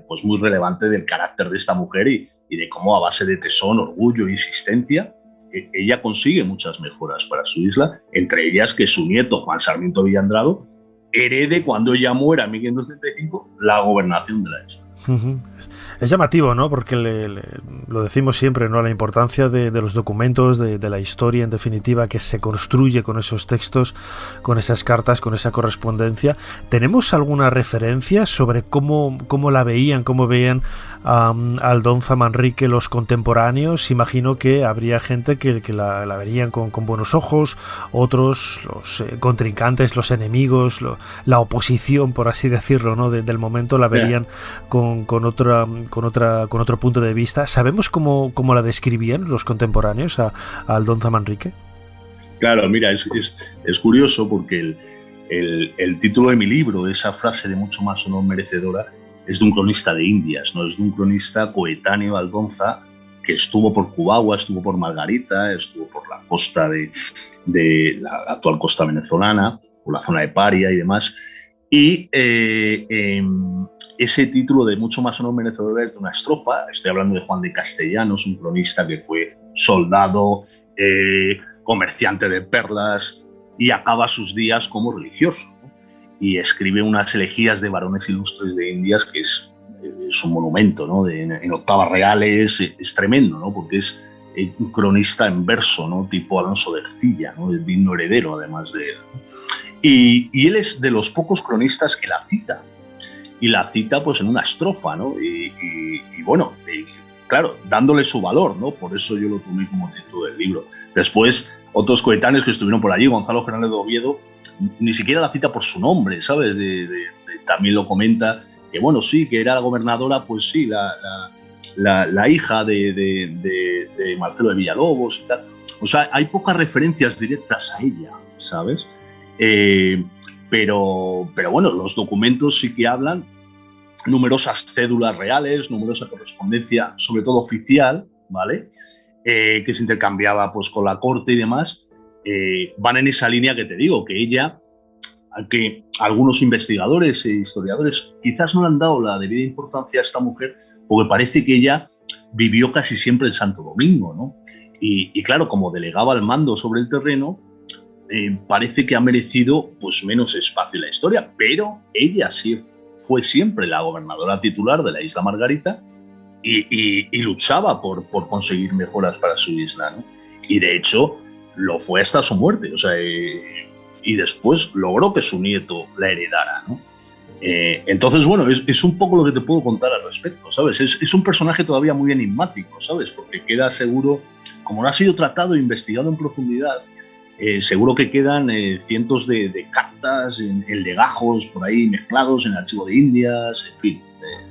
pues muy relevante del carácter de esta mujer y de cómo a base de tesón, orgullo e insistencia, ella consigue muchas mejoras para su isla, entre ellas que su nieto, Juan Sarmiento Villandrado, herede cuando ella muera en 1535 la gobernación de la isla. Es llamativo, ¿no? Porque lo decimos siempre, ¿no? La importancia de los documentos, de la historia, en definitiva, que se construye con esos textos, con esas cartas, con esa correspondencia. ¿Tenemos alguna referencia sobre cómo la veían, cómo veían a Aldonza Manrique los contemporáneos? Imagino que habría gente que la verían con buenos ojos, otros, los contrincantes, los enemigos, la oposición, por así decirlo, ¿no? Del momento la verían con otro punto de vista. ¿Sabemos cómo la describían los contemporáneos a Aldonza Manrique? Claro, mira, es curioso porque el título de mi libro, esa frase de mucho más honor merecedora, es de un cronista de Indias, no es de un cronista coetáneo a Aldonza que estuvo por Cubagua, estuvo por Margarita, estuvo por la costa de la actual costa venezolana, por la zona de Paria y demás. Y ese título de mucho más honor merecedora es de una estrofa. Estoy hablando de Juan de Castellanos, un cronista que fue soldado, comerciante de perlas y acaba sus días como religioso, ¿no? Y escribe unas elegías de varones ilustres de Indias que es un monumento, ¿no? En octavas reales, es tremendo, ¿no? Porque es un cronista en verso, ¿no? Tipo Alonso de Ercilla, ¿no? El digno heredero, además de él, ¿no? Y él es de los pocos cronistas que la cita, y la cita pues en una estrofa, ¿no? Y bueno, claro, dándole su valor, ¿no? Por eso yo lo tomé como título del libro. Después, otros coetáneos que estuvieron por allí, Gonzalo Fernández de Oviedo, ni siquiera la cita por su nombre, ¿sabes? También lo comenta, que bueno, sí, que era la gobernadora, pues sí, la hija de Marcelo de Villalobos y tal. O sea, hay pocas referencias directas a ella, ¿sabes? Pero bueno, los documentos sí que hablan, numerosas cédulas reales, numerosa correspondencia, sobre todo oficial, ¿vale? Que se intercambiaba pues, con la corte y demás, van en esa línea que te digo, que ella, aunque algunos investigadores e historiadores quizás no le han dado la debida importancia a esta mujer, porque parece que ella vivió casi siempre en Santo Domingo, ¿no? Y claro, como delegaba el mando sobre el terreno, parece que ha merecido pues, menos espacio en la historia, pero ella sí fue siempre la gobernadora titular de la isla Margarita y luchaba por conseguir mejoras para su isla, ¿no? Y de hecho lo fue hasta su muerte, o sea, y después logró que su nieto la heredara, ¿no? Entonces, bueno, es un poco lo que te puedo contar al respecto, ¿sabes? Es un personaje todavía muy enigmático, ¿sabes? Porque queda seguro, como no ha sido tratado e investigado en profundidad, seguro que quedan cientos de cartas en legajos por ahí mezclados en el archivo de Indias, en fin,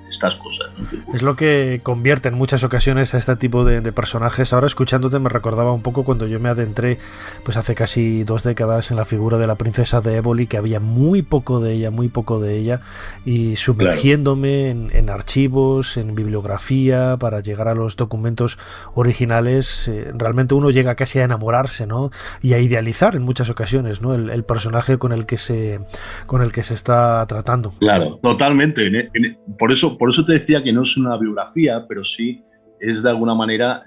estas cosas, ¿no? Es lo que convierte en muchas ocasiones a este tipo de personajes. Ahora, escuchándote, me recordaba un poco cuando yo me adentré, pues hace casi 2 décadas, en la figura de la princesa de Éboli, que había muy poco de ella, y sumergiéndome en archivos, en bibliografía, para llegar a los documentos originales, realmente uno llega casi a enamorarse, ¿no? Y a idealizar en muchas ocasiones, ¿no? El personaje con el que se está tratando. Claro, totalmente. Por eso te decía que no es una biografía, pero sí es de alguna manera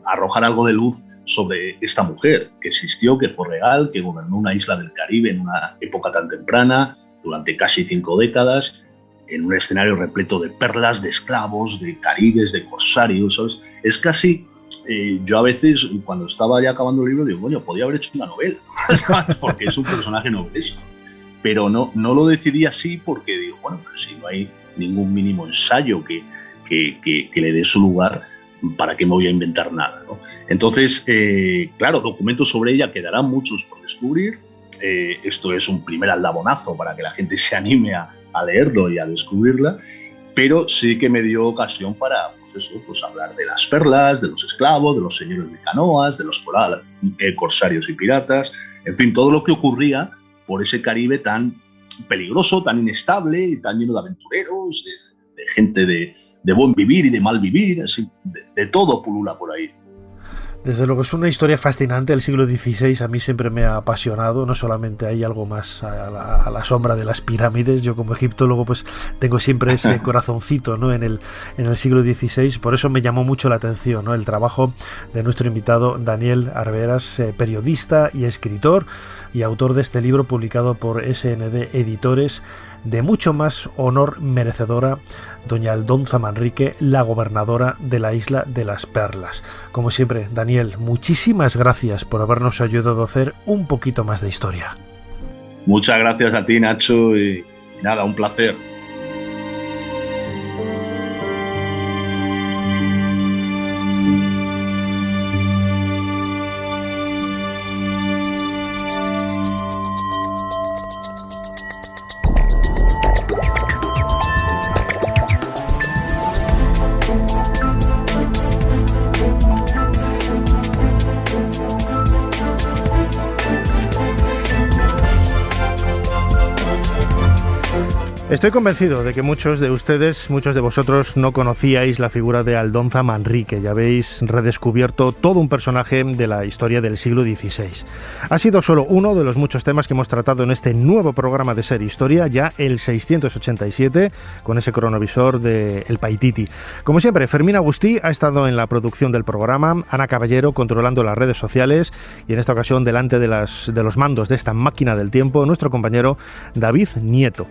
arrojar algo de luz sobre esta mujer que existió, que fue real, que gobernó una isla del Caribe en una época tan temprana, durante casi 5 décadas, en un escenario repleto de perlas, de esclavos, de caribes, de corsarios, ¿sabes? Es casi... yo a veces, cuando estaba ya acabando el libro, digo, coño, podía haber hecho una novela, ¿sabes? Porque es un personaje novelesco. Pero no lo decidí así porque digo, bueno, pero si no hay ningún mínimo ensayo que le dé su lugar, ¿para qué me voy a inventar nada, ¿no? Entonces, claro, documentos sobre ella quedarán muchos por descubrir. Esto es un primer aldabonazo para que la gente se anime a leerlo y a descubrirla, pero sí que me dio ocasión para pues hablar de las perlas, de los esclavos, de los señores de canoas, de los corsarios y piratas, en fin, todo lo que ocurría por ese Caribe tan peligroso, tan inestable y tan lleno de aventureros, de gente de buen vivir y de mal vivir, así, de todo pulula por ahí. Desde luego es una historia fascinante. El siglo XVI a mí siempre me ha apasionado. No solamente hay algo más a la sombra de las pirámides. Yo como egiptólogo pues tengo siempre ese corazoncito, ¿no? en el siglo XVI. Por eso me llamó mucho la atención, ¿no? El trabajo de nuestro invitado Daniel Arberas, periodista y escritor y autor de este libro publicado por SND Editores. De mucho más honor merecedora, doña Aldonza Manrique, la gobernadora de la isla de las Perlas. Como siempre, Daniel, muchísimas gracias por habernos ayudado a hacer un poquito más de historia. Muchas gracias a ti, Nacho, y nada, un placer. Estoy convencido de que muchos de ustedes, muchos de vosotros no conocíais la figura de Aldonza Manrique. Ya habéis redescubierto todo un personaje de la historia del siglo XVI. Ha sido solo uno de los muchos temas que hemos tratado en este nuevo programa de Ser Historia, ya el 687, con ese cronovisor de El Paititi. Como siempre, Fermín Agustí ha estado en la producción del programa, Ana Caballero controlando las redes sociales y en esta ocasión delante de los mandos de esta máquina del tiempo, nuestro compañero David Nieto.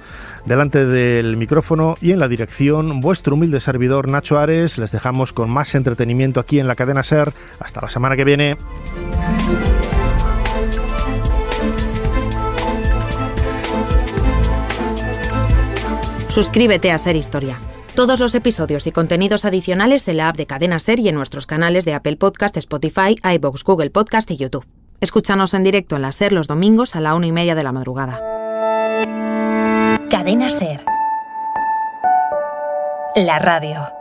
Delante del micrófono y en la dirección, vuestro humilde servidor Nacho Ares. Les dejamos con más entretenimiento aquí en la cadena SER. Hasta la semana que viene. Suscríbete a Ser Historia. Todos los episodios y contenidos adicionales en la app de Cadena SER y en nuestros canales de Apple Podcast, Spotify, iVoox, Google Podcast y YouTube. Escúchanos en directo en la SER los domingos a la 1:30 de la madrugada. Cadena SER. La radio.